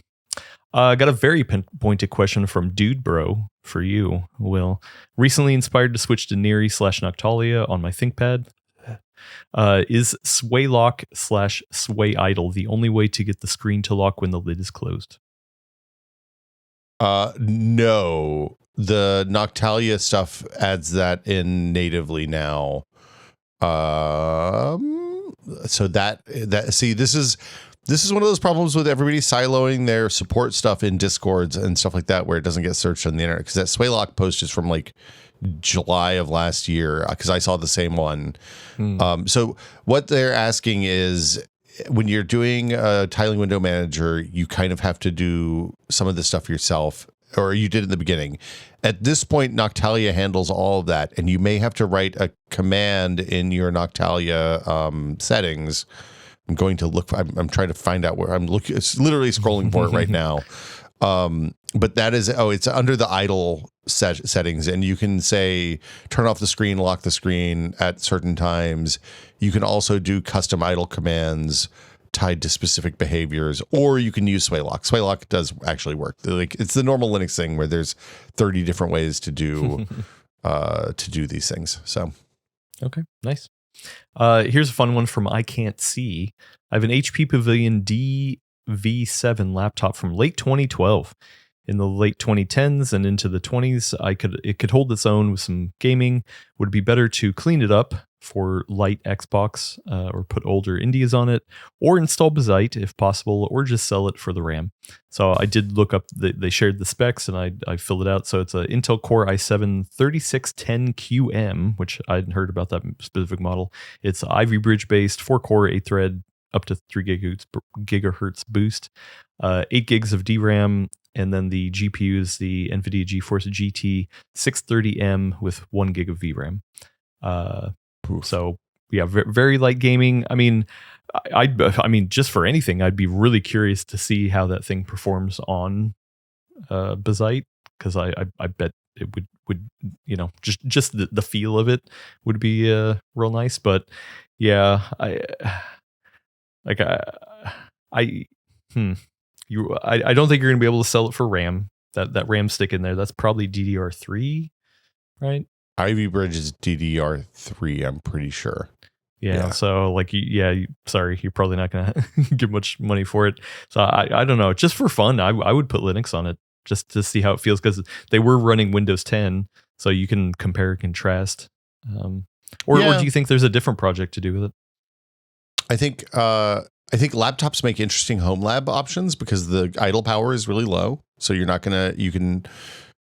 I got a very pointed question from Dude Bro for you, Will. Recently inspired to switch to Neri/Noctalia on my ThinkPad. Is sway lock / sway idle the only way to get the screen to lock when the lid is closed? No. The Noctalia stuff adds that in natively now. So see, this is one of those problems with everybody siloing their support stuff in Discords and stuff like that, where it doesn't get searched on the internet, because that Swaylock post is from like July of last year, because I saw the same one. So what they're asking is, when you're doing a tiling window manager, you kind of have to do some of this stuff yourself, or you did in the beginning. At this point, Noctalia handles all of that, and you may have to write a command in your Noctalia settings. I'm going to look. I'm trying to find out where I'm looking. It's literally scrolling for it right now. But that is, it's under the idle settings, and you can say turn off the screen, lock the screen at certain times. You can also do custom idle commands tied to specific behaviors, or you can use Swaylock. Swaylock does actually work. Like, it's the normal Linux thing where there's 30 different ways to do these things. So, okay, nice. Here's a fun one from I Can't See. I have an HP Pavilion DV7 laptop from late 2012. In the late 2010s and into the 20s, it could hold its own with some gaming. Would it be better to clean it up for light Xbox, or put older Indies on it, or install Bazite if possible, or just sell it for the RAM? So I did look up, they shared the specs, and I filled it out. So it's an Intel Core i7 3610QM, which I hadn't heard about that specific model. It's Ivy Bridge based, 4-core, 8-thread, up to 3 gigahertz boost, 8 gigs of DRAM, and then the GPU is the NVIDIA GeForce GT 630M with 1 gig of VRAM. So yeah, very light gaming. I mean, I mean, just for anything, I'd be really curious to see how that thing performs on Bazite, because I bet it would just the feel of it would be real nice. But yeah, I don't think you're gonna be able to sell it for RAM. That RAM stick in there, that's probably DDR3, right? Ivy Bridge is DDR3, I'm pretty sure. Yeah. So like, sorry, you're probably not gonna get much money for it. So I don't know. Just for fun, I would put Linux on it just to see how it feels, because they were running Windows 10, so you can compare and contrast. Or do you think there's a different project to do with it? I think laptops make interesting home lab options because the idle power is really low. So you can,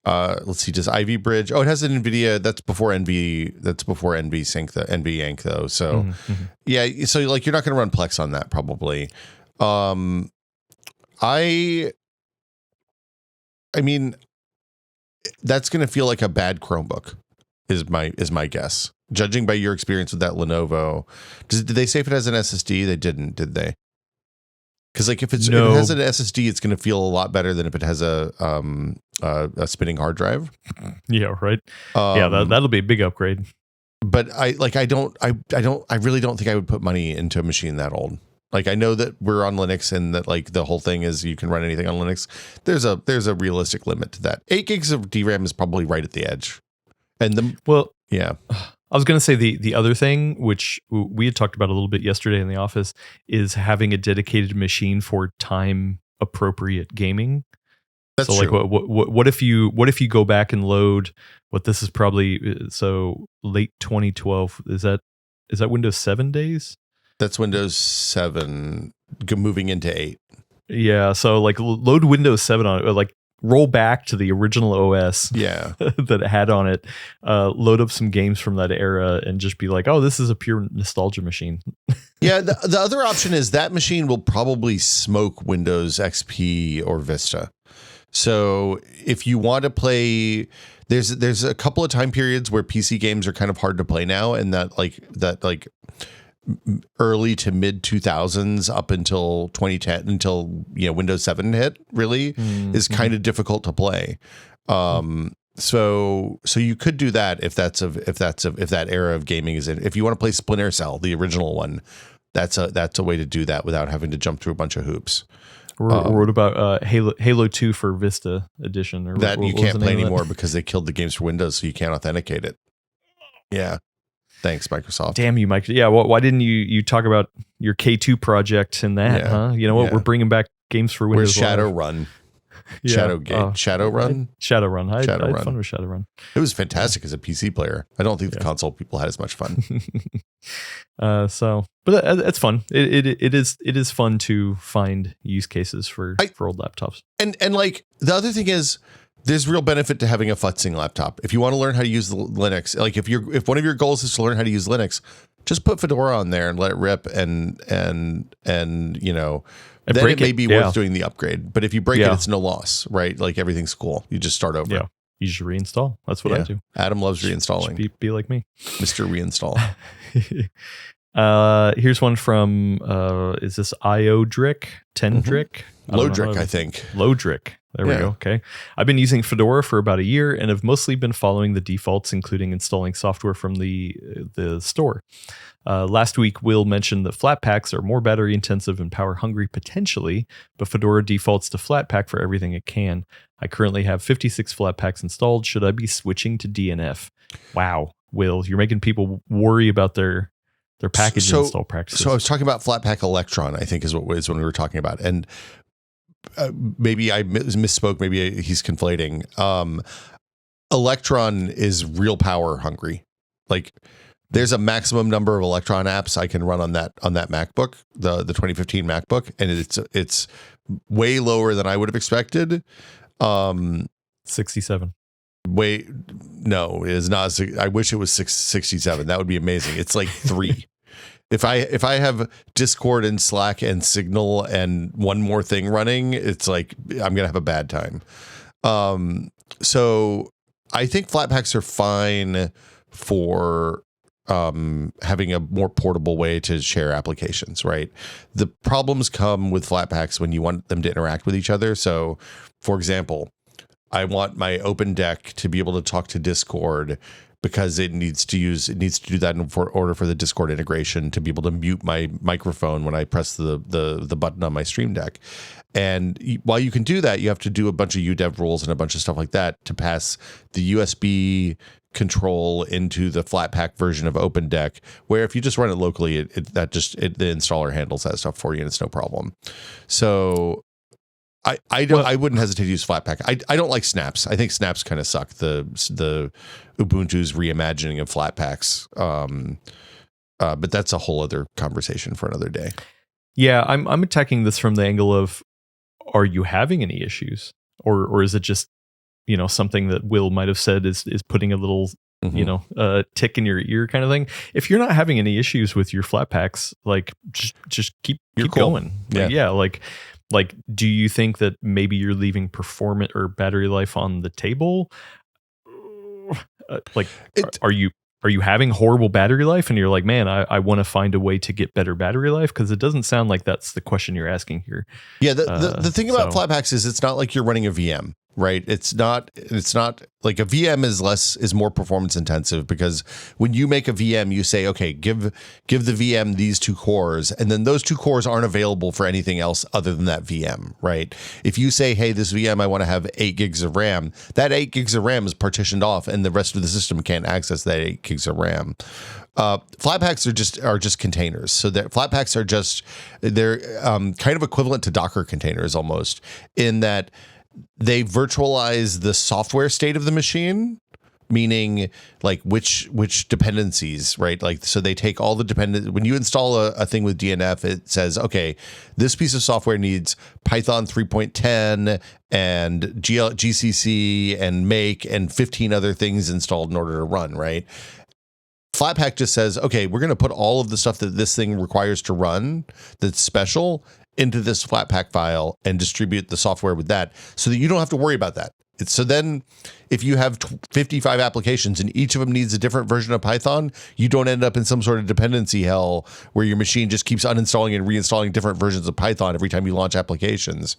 let's see, does Ivy Bridge? Oh, it has an NVIDIA. That's before NV Sync, the NV Yank though. So yeah, so like you're not going to run Plex on that probably. I mean, that's going to feel like a bad Chromebook is my guess. Judging by your experience with that Lenovo, did they say if it has an SSD? They didn't, did they? Because like if it has an SSD, it's going to feel a lot better than if it has a spinning hard drive. Yeah, right. Yeah, that'll be a big upgrade. But I really don't think I would put money into a machine that old. Like, I know that we're on Linux and that like the whole thing is you can run anything on Linux. There's a realistic limit to that. 8 gigs of DRAM is probably right at the edge. And yeah. I was going to say the other thing, which we had talked about a little bit yesterday in the office, is having a dedicated machine for time appropriate gaming. That's so true. Like what if you go back and load what this is probably, so late 2012, is that Windows 7 days? That's Windows 7 moving into 8. Yeah, so like load Windows 7 on it, like roll back to the original OS Yeah. that it had on it, load up some games from that era, and just be like, oh, this is a pure nostalgia machine. Yeah, the other option is that machine will probably smoke Windows XP or Vista. So if you want to play, there's a couple of time periods where PC games are kind of hard to play now, and that early to mid 2000s up until 2010, until Windows 7 hit, really is kind of difficult to play. So you could do that if that era of gaming is in. If you want to play Splinter Cell, the original one, that's a way to do that without having to jump through a bunch of hoops. Or what about Halo 2 for Vista Edition? Or that what you was can't the play name of anymore that? because they killed the games for Windows, so you can't authenticate it. Yeah. Thanks, Microsoft. Damn you, Mike. Yeah, why didn't you talk about your K2 project in that, Yeah. huh? You know what? Yeah. We're bringing back games for Where's Windows Live. Shadowrun? Yeah. Shadowrun? Shadowrun. I had Shadowrun. fun with Shadowrun. It was fantastic as a PC player. I don't think the console people had as much fun. But that's fun. It is fun to find use cases for old laptops. And like the other thing is, there's real benefit to having a futzing laptop. If you want to learn how to use the Linux, like if one of your goals is to learn how to use Linux, just put Fedora on there and let it rip, and then it may be worth doing the upgrade. But if you break it, it's no loss, right? Like everything's cool. You just start over. Yeah. You should reinstall. That's what I do. Adam loves reinstalling. Be like me. Mr. Reinstall. Here's one from is this Iodrick? Tendrick? Lodrick, I think. Lodrick. There we go. Okay. I've been using Fedora for about a year and have mostly been following the defaults, including installing software from the store. Last week, Will mentioned that Flatpaks are more battery intensive and power hungry potentially, but Fedora defaults to Flatpak for everything it can. I currently have 56 Flatpaks installed. Should I be switching to DNF? Wow, Will, you're making people worry about their package install practices. So I was talking about Flatpak Electron, I think is when we were talking about. And maybe I misspoke. Maybe he's conflating. Electron is real power hungry. Like there's a maximum number of Electron apps I can run on that MacBook, the 2015 MacBook, and it's way lower than I would have expected. 67. No, it is not. I wish it was 67. That would be amazing. It's like 3. If I have Discord and Slack and Signal and one more thing running, it's like I'm gonna have a bad time. So I think Flatpaks are fine for having a more portable way to share applications, right? The problems come with Flatpaks when you want them to interact with each other. So, for example, I want my Open Deck to be able to talk to Discord because it needs to do that in order for the Discord integration to be able to mute my microphone when I press the button on my Stream Deck. And while you can do that, you have to do a bunch of UDEV rules and a bunch of stuff like that to pass the USB control into the Flatpak version of Open Deck, where if you just run it locally, the installer handles that stuff for you and it's no problem. So I wouldn't hesitate to use Flatpak. I don't like snaps. I think snaps kind of suck. The Ubuntu's reimagining of Flatpaks. But that's a whole other conversation for another day. Yeah, I'm attacking this from the angle of, are you having any issues, or is it just something that Will might have said is putting a little tick in your ear kind of thing? If you're not having any issues with your Flatpaks, like just keep cool. Going. Yeah. Like, do you think that maybe you're leaving performance or battery life on the table? Are you having horrible battery life and you're like, man, I want to find a way to get better battery life? Because it doesn't sound like that's the question you're asking here. Yeah, the thing about Flatpaks is it's not like you're running a VM, right? It's not like a VM is more performance intensive, because when you make a VM, you say, okay, give the VM these 2 cores, and then those 2 cores aren't available for anything else other than that VM, right? If you say, hey, this VM, I want to have 8 gigs of RAM, that 8 gigs of RAM is partitioned off and the rest of the system can't access that 8 gigs of RAM. Flatpaks are just containers. So that Flatpaks they're kind of equivalent to Docker containers almost, in that they virtualize the software state of the machine, meaning like which dependencies, right? Like, so they take all the dependent, when you install a thing with DNF, it says, okay, this piece of software needs Python 3.10 and GCC and make and 15 other things installed in order to run, right? Flatpak just says, okay, we're going to put all of the stuff that this thing requires to run that's special into this Flatpak file and distribute the software with that so that you don't have to worry about that. So then if you have 55 applications and each of them needs a different version of Python, you don't end up in some sort of dependency hell where your machine just keeps uninstalling and reinstalling different versions of Python every time you launch applications.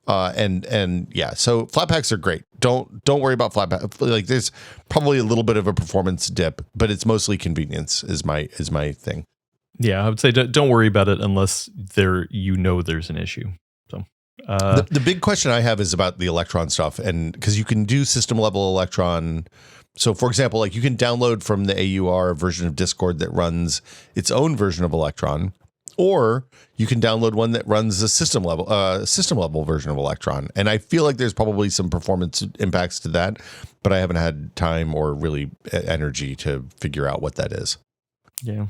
And yeah, so Flatpaks are great. Don't worry about Flatpak. Like, there's probably a little bit of a performance dip, but it's mostly convenience is my thing. Yeah, I would say don't worry about it unless there's an issue. So the big question I have is about the Electron stuff, and because you can do system level Electron. So, for example, like you can download from the AUR version of Discord that runs its own version of Electron, or you can download one that runs a system level version of Electron. And I feel like there's probably some performance impacts to that, but I haven't had time or really energy to figure out what that is. Yeah.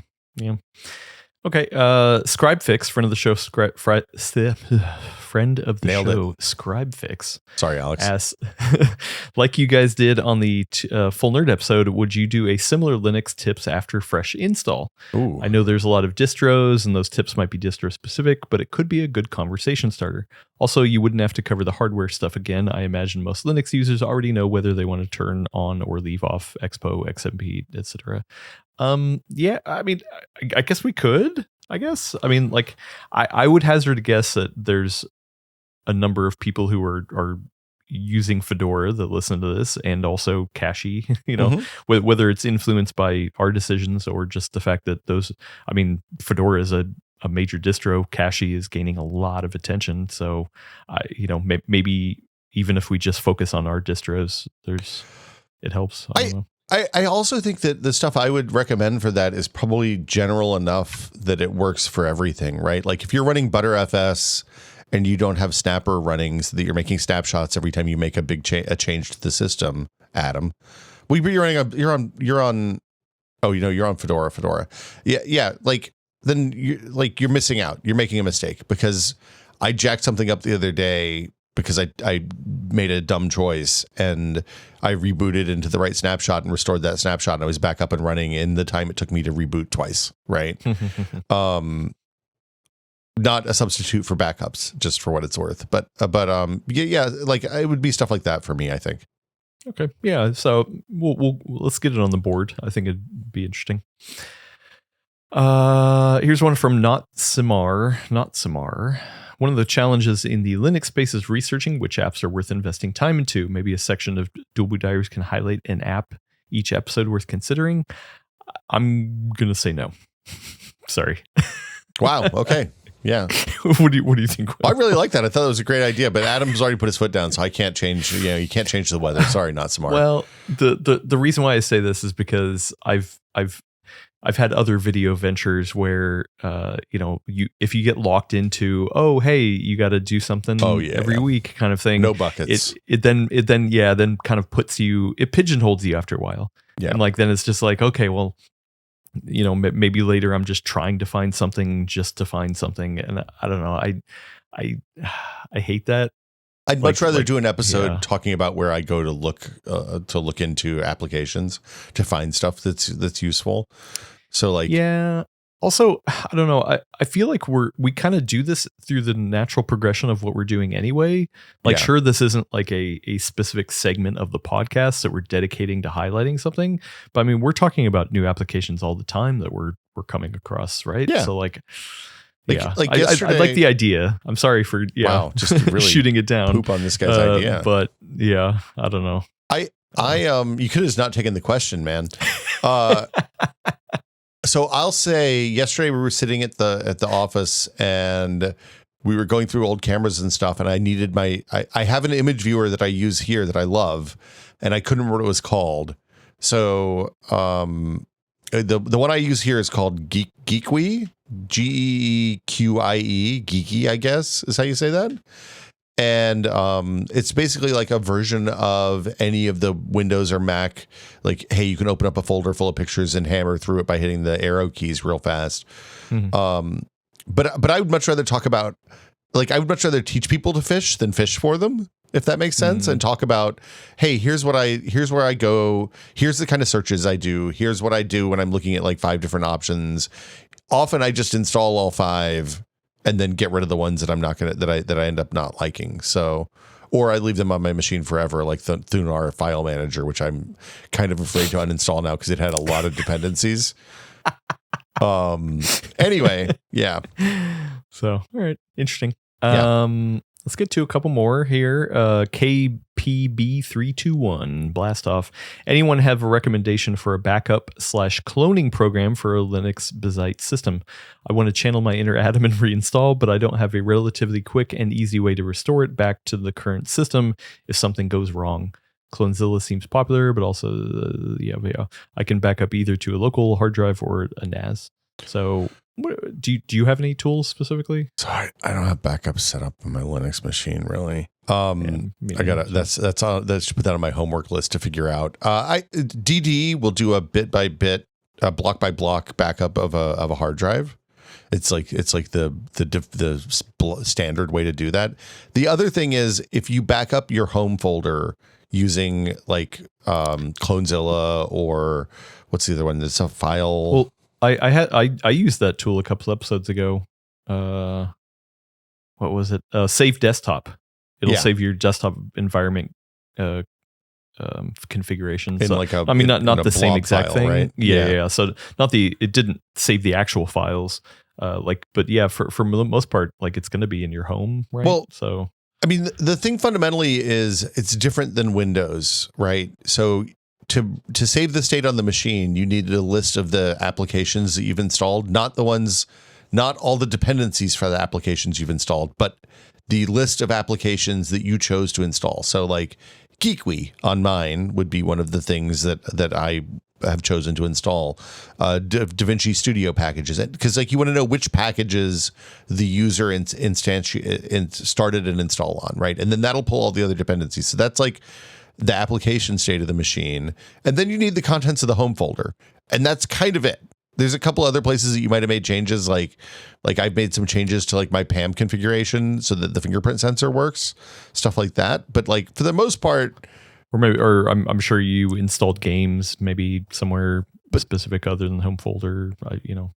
Okay, ScribeFix, friend of the show, friend of the Nailed show, it. ScribeFix. Sorry, Alex. Asks, like you guys did on the Full Nerd episode, would you do a similar Linux tips after fresh install? Ooh. I know there's a lot of distros, and those tips might be distro specific, but it could be a good conversation starter. Also, you wouldn't have to cover the hardware stuff again. I imagine most Linux users already know whether they want to turn on or leave off Expo, XMP, etc. Yeah, I mean, I guess we could. I mean, like, I would hazard a guess that there's a number of people who are using Fedora that listen to this, and also Cache, whether it's influenced by our decisions or just the fact that Fedora is a major distro. Cache is gaining a lot of attention. So, maybe even if we just focus on our distros, it helps. I don't know. I also think that the stuff I would recommend for that is probably general enough that it works for everything, right? Like if you're running ButterFS and you don't have Snapper running so that you're making snapshots every time you make a big change to the system, Adam. Well, you're on Fedora. Yeah. Like then you're missing out. You're making a mistake, because I jacked something up the other day because I made a dumb choice, and I rebooted into the right snapshot and restored that snapshot, and I was back up and running in the time it took me to reboot twice, right? Not a substitute for backups, just for what it's worth. But yeah, like it would be stuff like that for me, I think. Okay, yeah. So we'll let's get it on the board. I think it'd be interesting. Here's one from Not Samar. One of the challenges in the Linux space is researching which apps are worth investing time into. Maybe a section of Dual Boot Diaries can highlight an app each episode worth considering. I'm going to say no. Sorry. Wow. Okay. Yeah. What do you think? I really like that. I thought it was a great idea, but Adam's already put his foot down, so I can't change. You can't change the weather. Sorry, Not Smart. Well, the reason why I say this is because I've had other video ventures where if you get locked into, oh hey, you got to do something every week kind of thing. No buckets. It then kind of it pigeonholes you after a while. Yeah. And like then it's just like, okay, well, maybe later I'm just trying to find something just to find something, and I don't know. I hate that. I'd much rather do an episode talking about where I go to look into applications to find stuff that's useful. So like, yeah. Also, I don't know. I feel like we kind of do this through the natural progression of what we're doing anyway. Like, sure, this isn't like a specific segment of the podcast that we're dedicating to highlighting something, but I mean, we're talking about new applications all the time that we're coming across, right? Yeah. So like like I like the idea. I'm sorry for just really shooting it down. Poop on this guy's idea, but yeah, I don't know. You could have just not taken the question, man. So I'll say yesterday we were sitting at the office and we were going through old cameras and stuff, and I needed I have an image viewer that I use here that I love, and I couldn't remember what it was called. So the one I use here is called Geekie, Geekie, Geekie, I guess is how you say that. And it's basically like a version of any of the Windows or Mac. Like, hey, you can open up a folder full of pictures and hammer through it by hitting the arrow keys real fast. But I would much rather talk about, like, I would much rather teach people to fish than fish for them, if that makes sense, and talk about, hey, here's where I go, here's the kind of searches I do, here's what I do when I'm looking at like 5 different options. Often I just install all 5 and then get rid of the ones that I'm not gonna that I end up not liking. So, or I leave them on my machine forever, like the Thunar file manager, which I'm kind of afraid to uninstall now because it had a lot of dependencies. Anyway, yeah. So, all right, interesting. Yeah. Let's get to a couple more here. KPB321 blast off. Anyone have a recommendation for a backup/cloning program for a Linux Bazite system? I want to channel my inner Adam and reinstall, but I don't have a relatively quick and easy way to restore it back to the current system if something goes wrong. Clonezilla seems popular, but also, I can back up either to a local hard drive or a NAS. So, do you have any tools specifically? So I don't have backup set up on my Linux machine, really. I gotta that's put that on my homework list to figure out. DD will do a bit by bit, block by block backup of a hard drive. It's like the standard way to do that. The other thing is, if you back up your home folder using like Clonezilla, or what's the other one? There's a file. Well, I used that tool a couple episodes ago. What was it? Save desktop. It'll save your desktop environment configuration. In so, like not the same exact file, thing. right? Yeah. So it didn't save the actual files. But yeah, for the most part, like it's going to be in your home, right? Well, so I mean, the thing fundamentally is it's different than Windows, right? So to save the state on the machine, you needed a list of the applications that you've installed, not all the dependencies for the applications you've installed, but the list of applications that you chose to install. So like Geekly on mine would be one of the things that I have chosen to install. DaVinci Studio packages, because like you want to know which packages the user started an install on, right? And then that'll pull all the other dependencies. So that's like the application state of the machine. And then you need the contents of the home folder. And that's kind of it. There's a couple other places that you might have made changes, like I've made some changes to like my PAM configuration so that the fingerprint sensor works, stuff like that. But like for the most part, I'm sure you installed games maybe somewhere specific other than the home folder.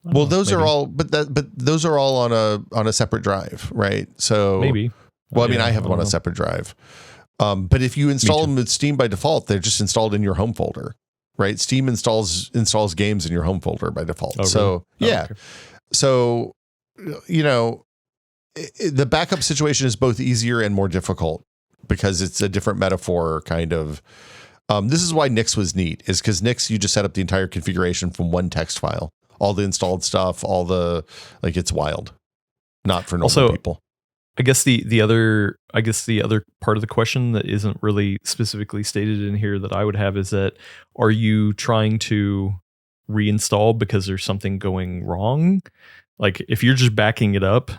Those are all, but those are all on a separate drive, right? So maybe. Well, I have them on a separate drive. But if you install them with Steam by default, they're just installed in your home folder. Right, Steam installs games in your home folder by default. Oh, really? So yeah, okay. So the backup situation is both easier and more difficult because it's a different metaphor kind of. This is why Nix was neat, is because Nix, you just set up the entire configuration from one text file, all the installed stuff, it's wild, not for normal people. I guess the other part of the question that isn't really specifically stated in here that I would have is that, are you trying to reinstall because there's something going wrong? Like if you're just backing it up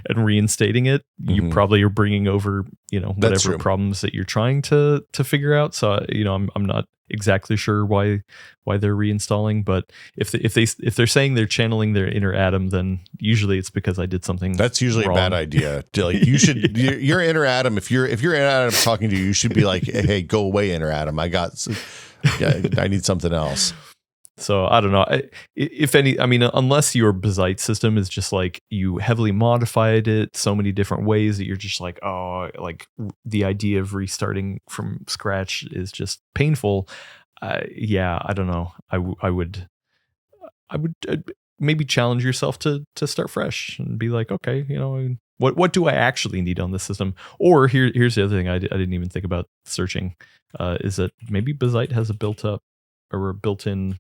and reinstating it, you probably are bringing over, whatever problems that you're trying to figure out. So, I'm not exactly sure why they're reinstalling, but if they're saying they're channeling their inner Adam, then usually it's because I did something. That's usually wrong. A bad idea. Like you should, your inner Adam. If your inner Adam's talking to you, you should be like, hey, go away, inner Adam. I need something else. So I don't know. Unless your Bazite system is just like you heavily modified it so many different ways that you're just like, like the idea of restarting from scratch is just painful. I don't know. I would maybe challenge yourself to start fresh and be like, okay, what do I actually need on this system? Or here's the other thing I didn't even think about searching, is that maybe Bazite has a built-in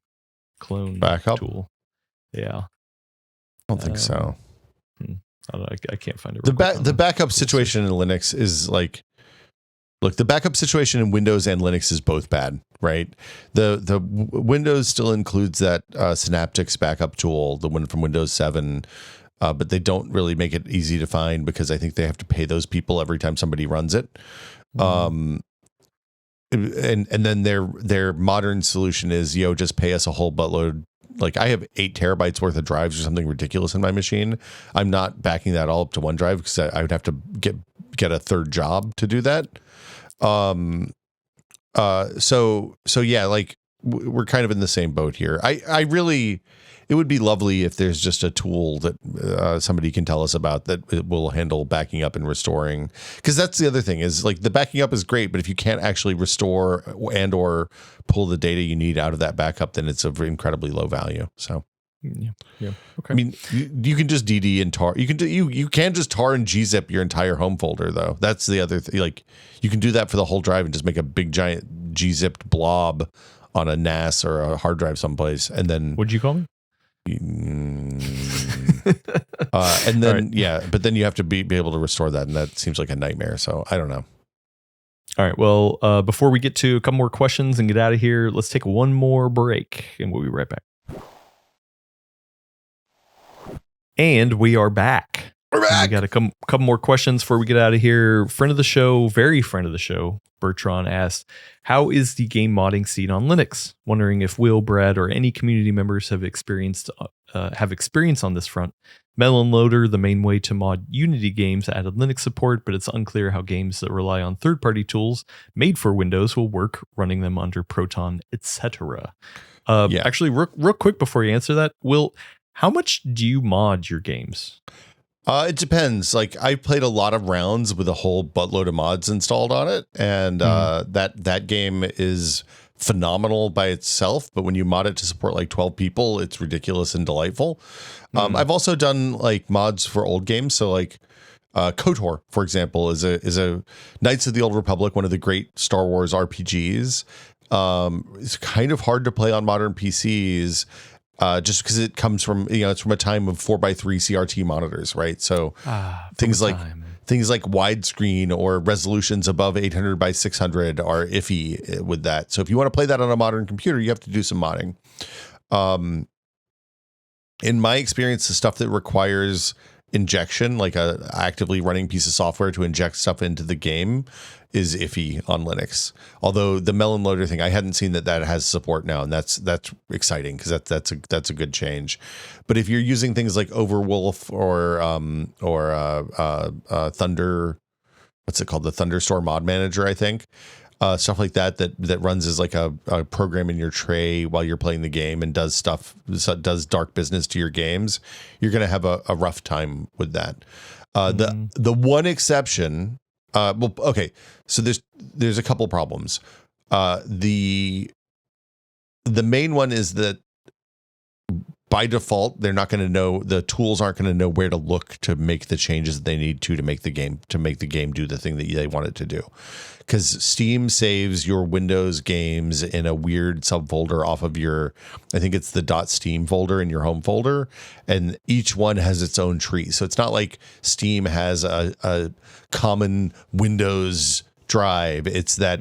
clone backup tool. Yeah, I don't think so. I don't know, I can't find it. The backup situation in Linux is like, look, the backup situation in Windows and Linux is both bad, right? The Windows still includes that Synaptics backup tool, the one from Windows 7. but they don't really make it easy to find because I think they have to pay those people every time somebody runs it. And then their modern solution is, just pay us a whole buttload. Like I have 8 terabytes worth of drives or something ridiculous in my machine. I'm not backing that all up to one drive because I would have to get a third job to do that. So yeah, like we're kind of in the same boat here. I really, it would be lovely if there's just a tool that somebody can tell us about that it will handle backing up and restoring. Because that's the other thing is like the backing up is great, but if you can't actually restore and or pull the data you need out of that backup, then it's of incredibly low value. So yeah. Okay. I mean, you can just DD and tar. You can just tar and gzip your entire home folder though. That's the other thing. Like you can do that for the whole drive and just make a big giant gzipped blob on a NAS or a hard drive someplace, and then what'd you call me? And then right. But then you have to be able to restore that, and that seems like a nightmare. So I don't know. All right. Well, before we get to a couple more questions and get out of here, let's take one more break, and we'll be right back. And we are back. We're back. We got a couple more questions before we get out of here. Friend of the show, very friend of the show, Bertrand asked, how is the game modding scene on Linux? Wondering if Will, Brad, or any community members have experience on this front. Melon Loader, the main way to mod Unity games, added Linux support, but it's unclear how games that rely on third-party tools made for Windows will work running them under Proton, etc. Actually, real quick before you answer that, Will, how much do you mod your games? It depends. Like I played a lot of rounds with a whole buttload of mods installed on it, and that game is phenomenal by itself. But when you mod it to support like 12 people, it's ridiculous and delightful. I've also done like mods for old games. So like KOTOR, for example, is a Knights of the Old Republic, one of the great Star Wars RPGs. It's kind of hard to play on modern PCs. Just because it comes from, it's from a time of 4x3 CRT monitors, right? So things like widescreen or resolutions above 800 by 600 are iffy with that. So if you want to play that on a modern computer, you have to do some modding. In my experience, the stuff that requires injection, like a actively running piece of software to inject stuff into the game, is iffy on Linux. Although the Melon Loader thing, I hadn't seen that has support now, and that's exciting because that's a good change. But if you're using things like Overwolf or Thunder, what's it called, the Thunderstore Mod Manager, I think, stuff like that runs as like a program in your tray while you're playing the game and does dark business to your games, you're going to have a rough time with that. The one exception. So there's a couple problems. The main one is that by default, they're not going to know, the tools aren't going to know where to look to make the changes that they need to make the game do the thing that they want it to do. Because Steam saves your Windows games in a weird subfolder off of I think it's the .steam folder in your home folder, and each one has its own tree. So it's not like Steam has a common Windows drive. It's that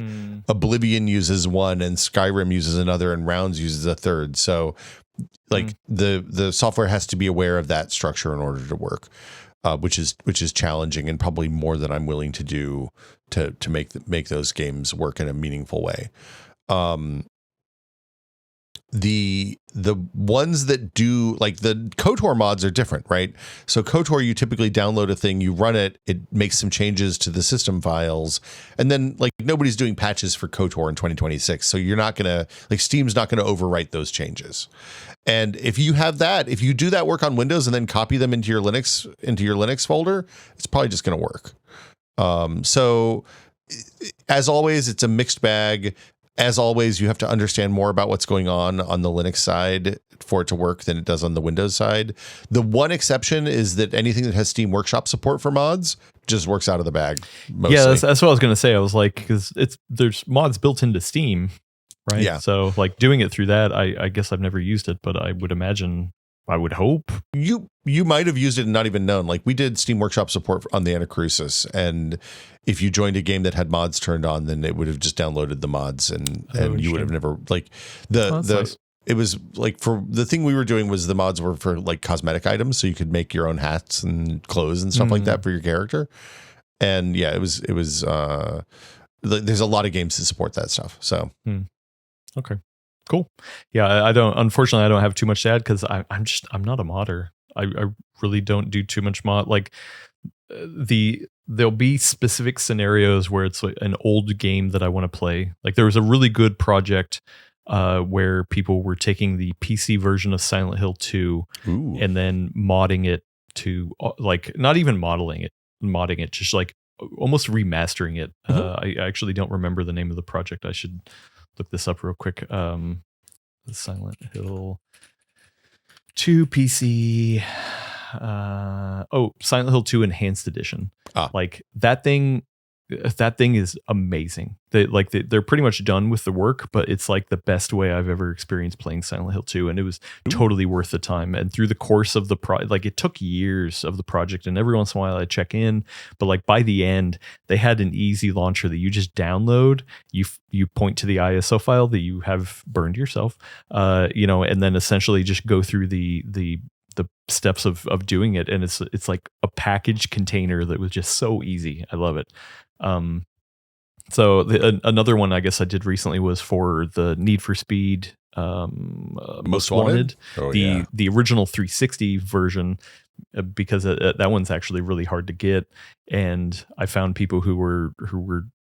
Oblivion uses one and Skyrim uses another and Rounds uses a third. So like the software has to be aware of that structure in order to work, which is challenging and probably more than I'm willing to do to make those games work in a meaningful way. The ones that do, like the KOTOR mods are different, right? So KOTOR, you typically download a thing, you run it, it makes some changes to the system files, and then like nobody's doing patches for KOTOR in 2026. So you're not gonna, like, Steam's not gonna overwrite those changes. And if you do that work on Windows and then copy them into your Linux folder, it's probably just gonna work. So as always, it's a mixed bag. As always, you have to understand more about what's going on the Linux side for it to work than it does on the Windows side. The one exception is that anything that has Steam Workshop support for mods just works out of the bag mostly. Yeah, that's what I was going to say. I was like, because there's mods built into Steam, right? Yeah. So like doing it through that, I guess I've never used it, but I would hope. You might have used it and not even known. Like we did Steam Workshop support on the Anacrusis, and if you joined a game that had mods turned on, then it would have just downloaded the mods and you would have never, like nice. it was like for the thing we were doing was the mods were for like cosmetic items, so you could make your own hats and clothes and stuff like that for your character. And yeah, it was there's a lot of games that support that stuff. So okay, cool. Yeah, I don't, unfortunately I don't have too much to add because I'm not a modder. I really don't do too much mod. Like there'll be specific scenarios where it's like an old game that I want to play. Like there was a really good project where people were taking the PC version of Silent Hill 2 and then modding it to like not even modding it, just like almost remastering it. I actually don't remember the name of the project. I should look this up real quick. The Silent Hill 2 PC. Silent Hill 2 Enhanced Edition. Like that thing is amazing. They're pretty much done with the work, but it's like the best way I've ever experienced playing Silent Hill 2, and it was totally worth the time. And through the course of the like it took years of the project, and every once in a while I check in, but like by the end they had an easy launcher that you just download, you point to the ISO file that you have burned yourself, and then essentially just go through the steps of doing it, and it's like a package container that was just so easy. I love it. So another one I guess I did recently was for the Need for Speed Most Wanted, the original 360 version, because that one's actually really hard to get, and I found people who were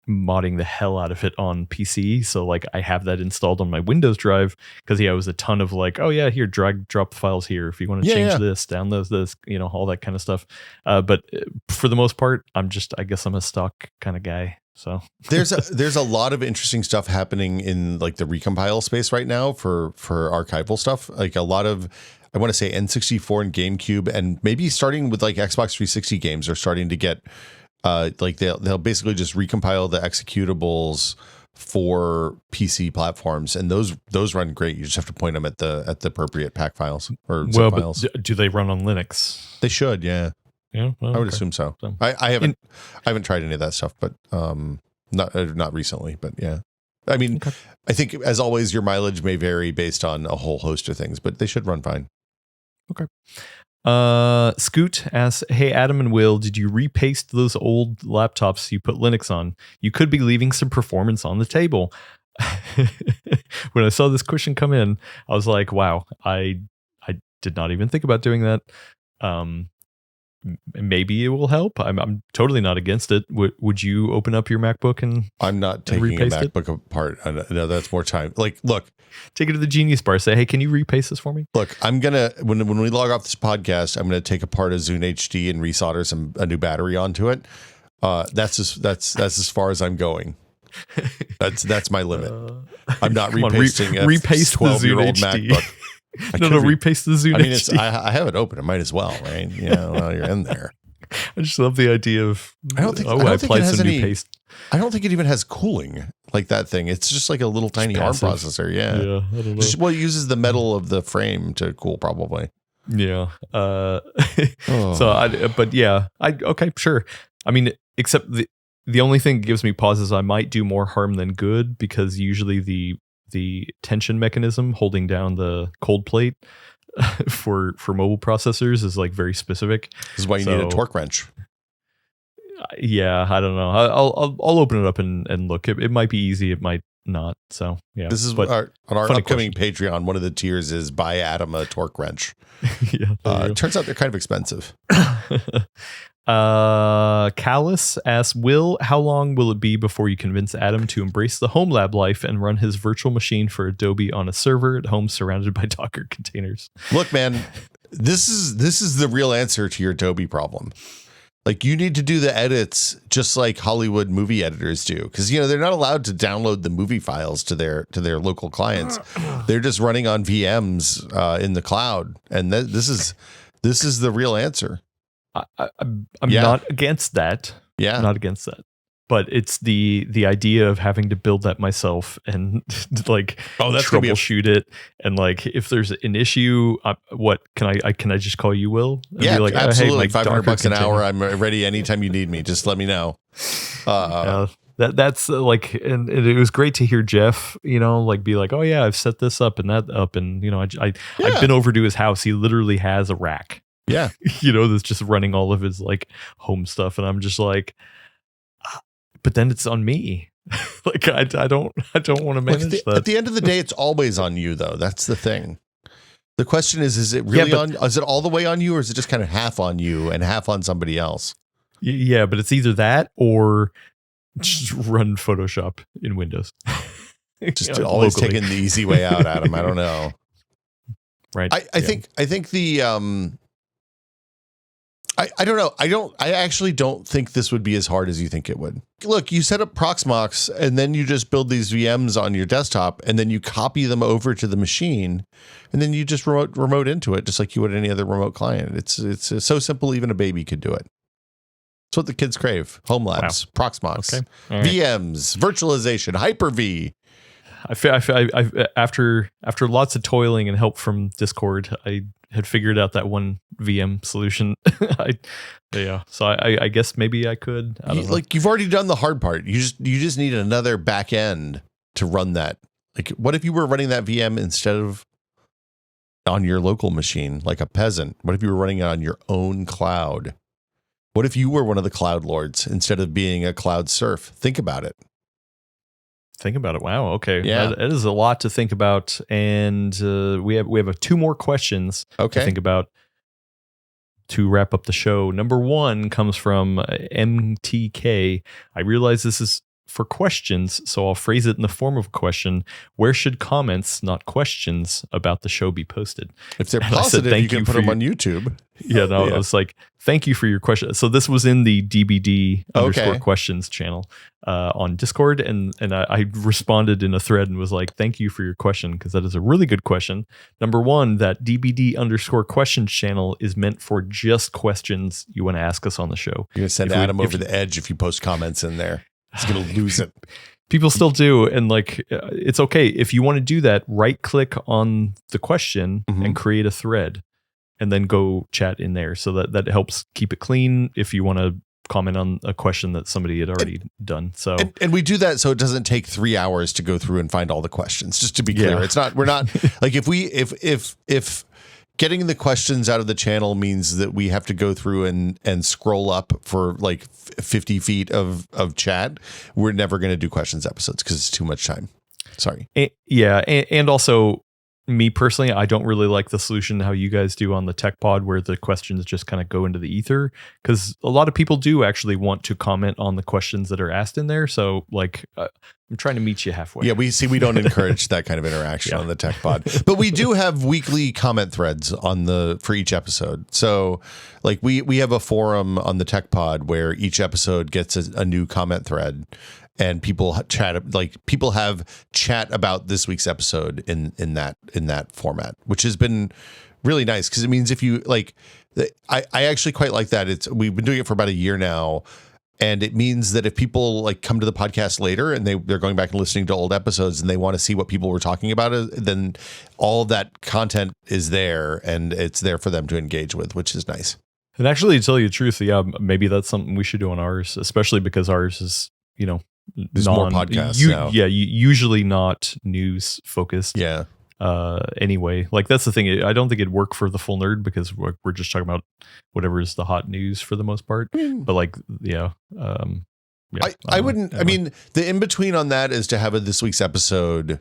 modding the hell out of it on PC. So like I have that installed on my Windows drive because it was a ton of like, oh yeah, here, drag drop files here if you want to change this, download this, all that kind of stuff. But for the most part, I guess I'm a stock kind of guy. So there's a lot of interesting stuff happening in like the recompile space right now for archival stuff. Like a lot of, I want to say N64 and GameCube, and maybe starting with like Xbox 360 games are starting to get like they'll basically just recompile the executables for PC platforms, and those run great. You just have to point them at the appropriate pack files or zip files. But do they run on Linux? They should, yeah. Yeah, well, I would assume so. I haven't tried any of that stuff, but not recently. But yeah, I mean, I think as always, your mileage may vary based on a whole host of things, but they should run fine. Okay. Scoot asks, hey Adam and Will, did you repaste those old laptops you put Linux on? You could be leaving some performance on the table. When I saw this question come in, I was like, wow, I did not even think about doing that. Maybe it will help. I'm totally not against it. Would you open up your MacBook and I'm not taking a MacBook apart. No, that's more time. Like, look, take it to the Genius Bar. Say, hey, can you repaste this for me? Look, I'm gonna when we log off this podcast, I'm gonna take apart a Zune HD and resolder a new battery onto it. That's as far as I'm going. That's my limit. I'm not repasting a 12-year-old MacBook. Repaste the Zune. I mean, I have it open. It might as well, right? While you're in there. I just love the idea of. I don't think it has any paste. I don't think it even has cooling like that thing. It's just like a little tiny ARM processor. Yeah. I don't know. It uses the metal of the frame to cool, probably. Yeah. Okay, sure. I mean, except the only thing that gives me pause is I might do more harm than good, because usually the tension mechanism holding down the cold plate for mobile processors is like very specific. This is why you need a torque wrench. Yeah, I don't know. I'll open it up and look. It might be easy. It might not. So yeah. This is on our upcoming Patreon. One of the tiers is buy Adam a torque wrench. Yeah. It turns out they're kind of expensive. Callus asks, Will, how long will it be before you convince Adam to embrace the home lab life and run his virtual machine for Adobe on a server at home surrounded by Docker containers? Look, man, this is the real answer to your Adobe problem. Like, you need to do the edits just like Hollywood movie editors do, because they're not allowed to download the movie files to their local clients. They're just running on VMs in the cloud, and this is the real answer. I'm not against that. Yeah, not against that. But it's the idea of having to build that myself and like troubleshoot it, and like if there's an issue, what can I just call you, Will? And yeah, be like, absolutely. Hey, $500 an hour. I'm ready anytime you need me. Just let me know. that's like, and it was great to hear Jeff, like be like, oh yeah, I've set this up and that up, and I've been over to his house. He literally has a rack, yeah, that's just running all of his like home stuff, and I'm just like, but then it's on me. Like I don't want to manage that. At the end of the day, it's always on you, though. That's the thing. The question is it really is it all the way on you, or is it just kind of half on you and half on somebody else? Yeah, but it's either that or just run Photoshop in Windows. Just always locally. Taking the easy way out, Adam. I don't know. Right. I think the I don't know. I actually don't think this would be as hard as you think it would. Look, you set up Proxmox and then you just build these VMs on your desktop and then you copy them over to the machine and then you just remote into it just like you would any other remote client. It's so simple, even a baby could do it. That's what the kids crave. Home labs, wow. Proxmox, okay. Right. VMs, virtualization, Hyper-V. After lots of toiling and help from Discord, I had figured out that one VM solution. So I guess maybe I could. I don't know. Like, you've already done the hard part. You just need another back end to run that. Like, what if you were running that VM instead of on your local machine, like a peasant? What if you were running it on your own cloud? What if you were one of the cloud lords instead of being a cloud serf? Think about it. Wow. Okay. Yeah. That is a lot to think about. And we have 2 more questions to think about to wrap up the show. Number 1 comes from MTK. I realize this is for questions, so I'll phrase it in the form of a question. Where should comments, not questions, about the show be posted? If they're positive, you can put them on YouTube. Yeah, no, I was like, thank you for your question. So this was in the DBD _ questions channel on Discord, and I responded in a thread and was like, thank you for your question, because that is a really good question. Number 1, that DBD _ questions channel is meant for just questions you want to ask us on the show. You're going to send Adam over the edge if you post comments in there. He's going to lose it. People still do. And like, it's okay. If you want to do that, right click on the question and create a thread and then go chat in there. So that helps keep it clean if you want to comment on a question that somebody had already done. So, and we do that so it doesn't take 3 hours to go through and find all the questions, just to be clear. Yeah. We're not like if getting the questions out of the channel means that we have to go through and scroll up for like 50 feet of chat, we're never going to do questions episodes because it's too much time. Sorry. And also, me personally, I don't really like the solution how you guys do on the Tech Pod, where the questions just kind of go into the ether, because a lot of people do actually want to comment on the questions that are asked in there. So like, I'm trying to meet you halfway. Yeah, we don't encourage that kind of interaction on the Tech Pod, but we do have weekly comment threads for each episode. So like we have a forum on the Tech Pod where each episode gets a new comment thread. And people have chat about this week's episode in that format, which has been really nice, because it means if you like, I actually quite like that. We've been doing it for about a year now, and it means that if people like come to the podcast later and they're going back and listening to old episodes and they want to see what people were talking about, then all of that content is there and it's there for them to engage with, which is nice. And actually, to tell you the truth, maybe that's something we should do on ours, especially because ours is, there's more podcasts now. Yeah, usually not news focused. Yeah. Anyway, like that's the thing. I don't think it'd work for the full nerd, because we're just talking about whatever is the hot news for the most part. But like, I wouldn't. I mean, the in between on that is to have a this week's episode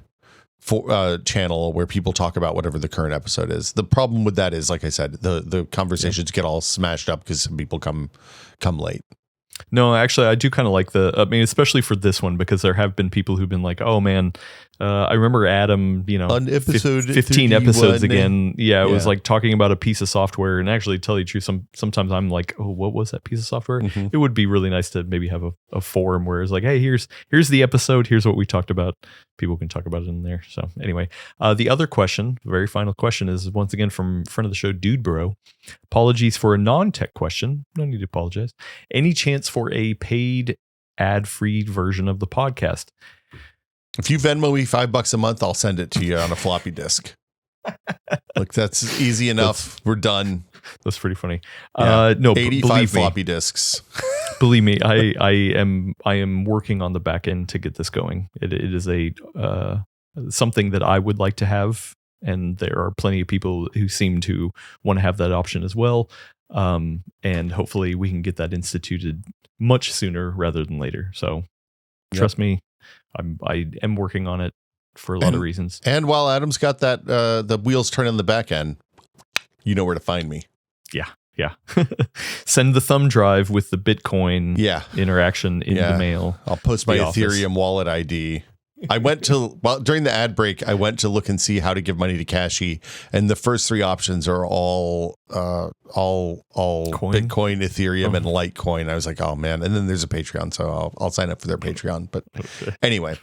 for channel where people talk about whatever the current episode is. The problem with that is, like I said, the conversations get all smashed up because some people come late. No, actually, I do kind of like especially for this one, because there have been people who've been like, oh man, I remember Adam, on episode 15 episodes again. Yeah, it was like talking about a piece of software. And actually, to tell you the truth, sometimes I'm like, oh, what was that piece of software? It would be really nice to maybe have a forum where it's like, hey, here's the episode. Here's what we talked about. People can talk about it in there. So anyway, the other question, very final question, is once again from friend of the show, Dude Bro. Apologies for a non-tech question. No need to apologize. Any chance for a paid ad-free version of the podcast? If you Venmo me $5 a month, I'll send it to you on a floppy disk. Look, that's easy enough. We're done. That's pretty funny. Yeah. No, 85 believe me, floppy disks. believe me, I am working on the back end to get this going. It is a something that I would like to have, and there are plenty of people who seem to want to have that option as well. And hopefully we can get that instituted much sooner rather than later. So trust me, I am working on it for a lot of reasons. And while Adam's got that the wheels turning on the back end, you know where to find me. Yeah. Send the thumb drive with the Bitcoin interaction in the mail. I'll post my office. Ethereum wallet ID. I went to, during the ad break, I went to look and see how to give money to Cashy, and the first three options are all Bitcoin, Ethereum, and Litecoin. I was like, oh man. And then there's a Patreon, so I'll sign up for their Patreon. But anyway.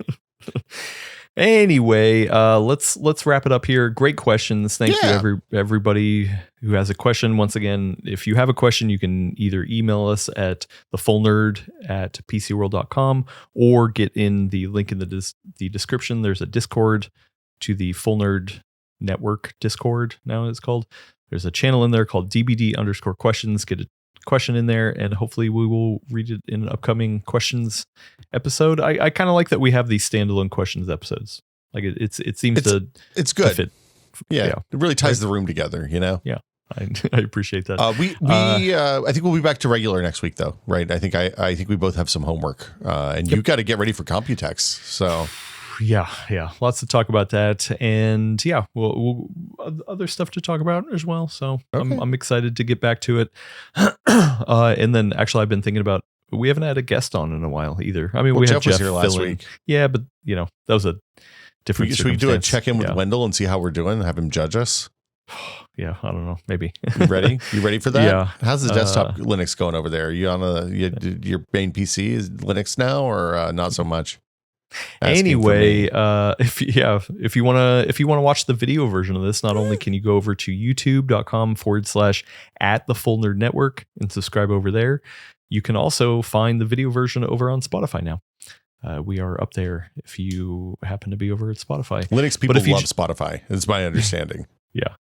Anyway, let's wrap it up here. Great questions. Thank you everybody who has a question. Once again, if you have a question, you can either email us at thefullnerd@pcworld.com or get in the link in the description. There's a Discord to the Full Nerd Network Discord, now it's called. There's a channel in there called DBD_questions. Get a question in there, and hopefully we will read it in an upcoming questions episode. I kind of like that we have these standalone questions episodes. Like it seems it's good. To fit. Yeah, it really ties the room together, you know? Yeah. I appreciate that. I think we'll be back to regular next week though, right? I think we both have some homework, and you've got to get ready for Computex. So yeah, lots to talk about that, and we'll other stuff to talk about as well. So I'm excited to get back to it. And then actually, I've been thinking about, we haven't had a guest on in a while either. I mean, we had Jeff was here last week. Yeah, but that was a different. Should we do a check-in with Wendell and see how we're doing? Have him judge us. Yeah, I don't know. Maybe. You ready? You ready for that? Yeah. How's the desktop Linux going over there? Are you on your main PC is Linux now, or not so much? Anyway, if you want to watch the video version of this, not only can you go over to youtube.com/@thefullnerdnetwork and subscribe over there, you can also find the video version over on Spotify now. We are up there if you happen to be over at Spotify. Linux people love Spotify. It's my understanding. Yeah.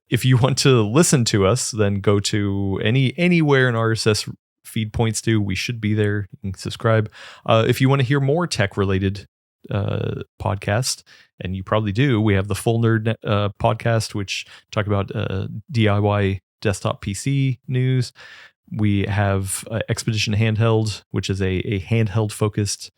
If you want to listen to us, then go to anywhere an RSS feed points to. We should be there. You can subscribe. If you want to hear more tech related podcast, and you probably do, we have the Full Nerd podcast, which talk about DIY desktop PC news. We have Expedition Handheld, which is a handheld focused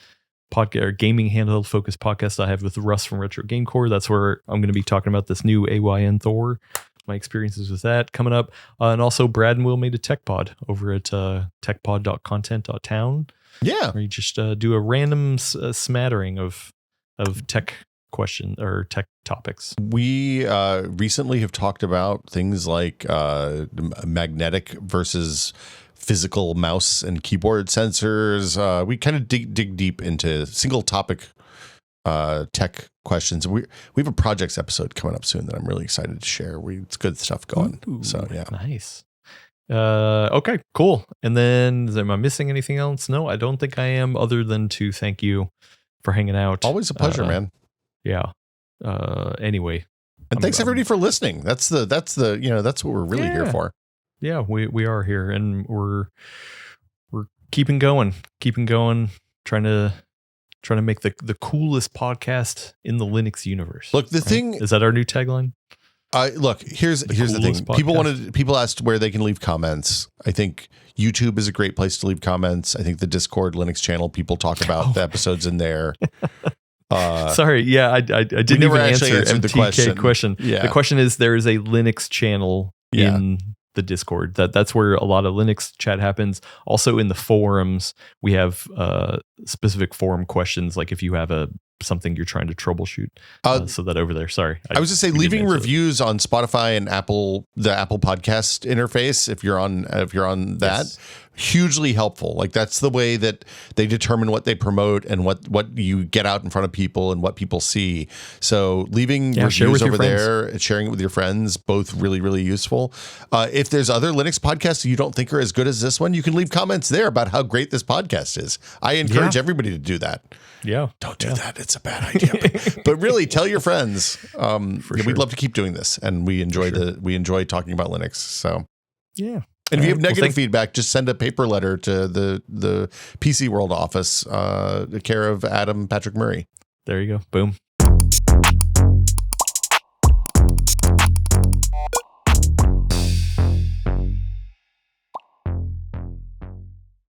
podcast, or gaming handheld focused podcast I have with Russ from Retro Game Core. That's where I'm going to be talking about this new AYN Thor, my experiences with that coming up. And also Brad and Will made a tech pod over at techpod.content.town. Yeah. Where you just do a random smattering of tech question or tech topics. We recently have talked about things like magnetic versus physical mouse and keyboard sensors. We kind of dig deep into single topic tech questions. We have a projects episode coming up soon that I'm really excited to share. It's good stuff going. Ooh, so yeah, nice. Okay, cool. And then am I missing anything else? No, I don't think I am, other than to thank you for hanging out. Always a pleasure, man. Yeah. Anyway, and thanks everybody for listening. That's what we're really here for. Yeah, we are here, and we're keeping going, trying to make the coolest podcast in the Linux universe. Look, the thing is that our new tagline. Look, here's the thing. Podcast. People asked where they can leave comments. I think YouTube is a great place to leave comments. I think the Discord Linux channel, people talk about the episodes in there. Sorry, yeah, I didn't even answer MTK the question. Yeah. The question is, there is a Linux channel in the Discord. That's where a lot of Linux chat happens. Also in the forums, we have specific forum questions, like if you have something you're trying to troubleshoot. So that over there. Sorry, I was just saying, leaving reviews on Spotify and the Apple Podcast interface. If you're on that, hugely helpful. Like that's the way that they determine what they promote and what you get out in front of people and what people see. So leaving reviews over there and sharing it with your friends, both really, really useful. If there's other Linux podcasts you don't think are as good as this one, you can leave comments there about how great this podcast is. I encourage everybody to do that. Yeah. Don't do that. It's a bad idea. But really tell your friends. We'd love to keep doing this, and we enjoy talking about Linux. So yeah. And if you have negative feedback, just send a paper letter to the PCWorld office, care of Adam Patrick Murray. There you go. Boom.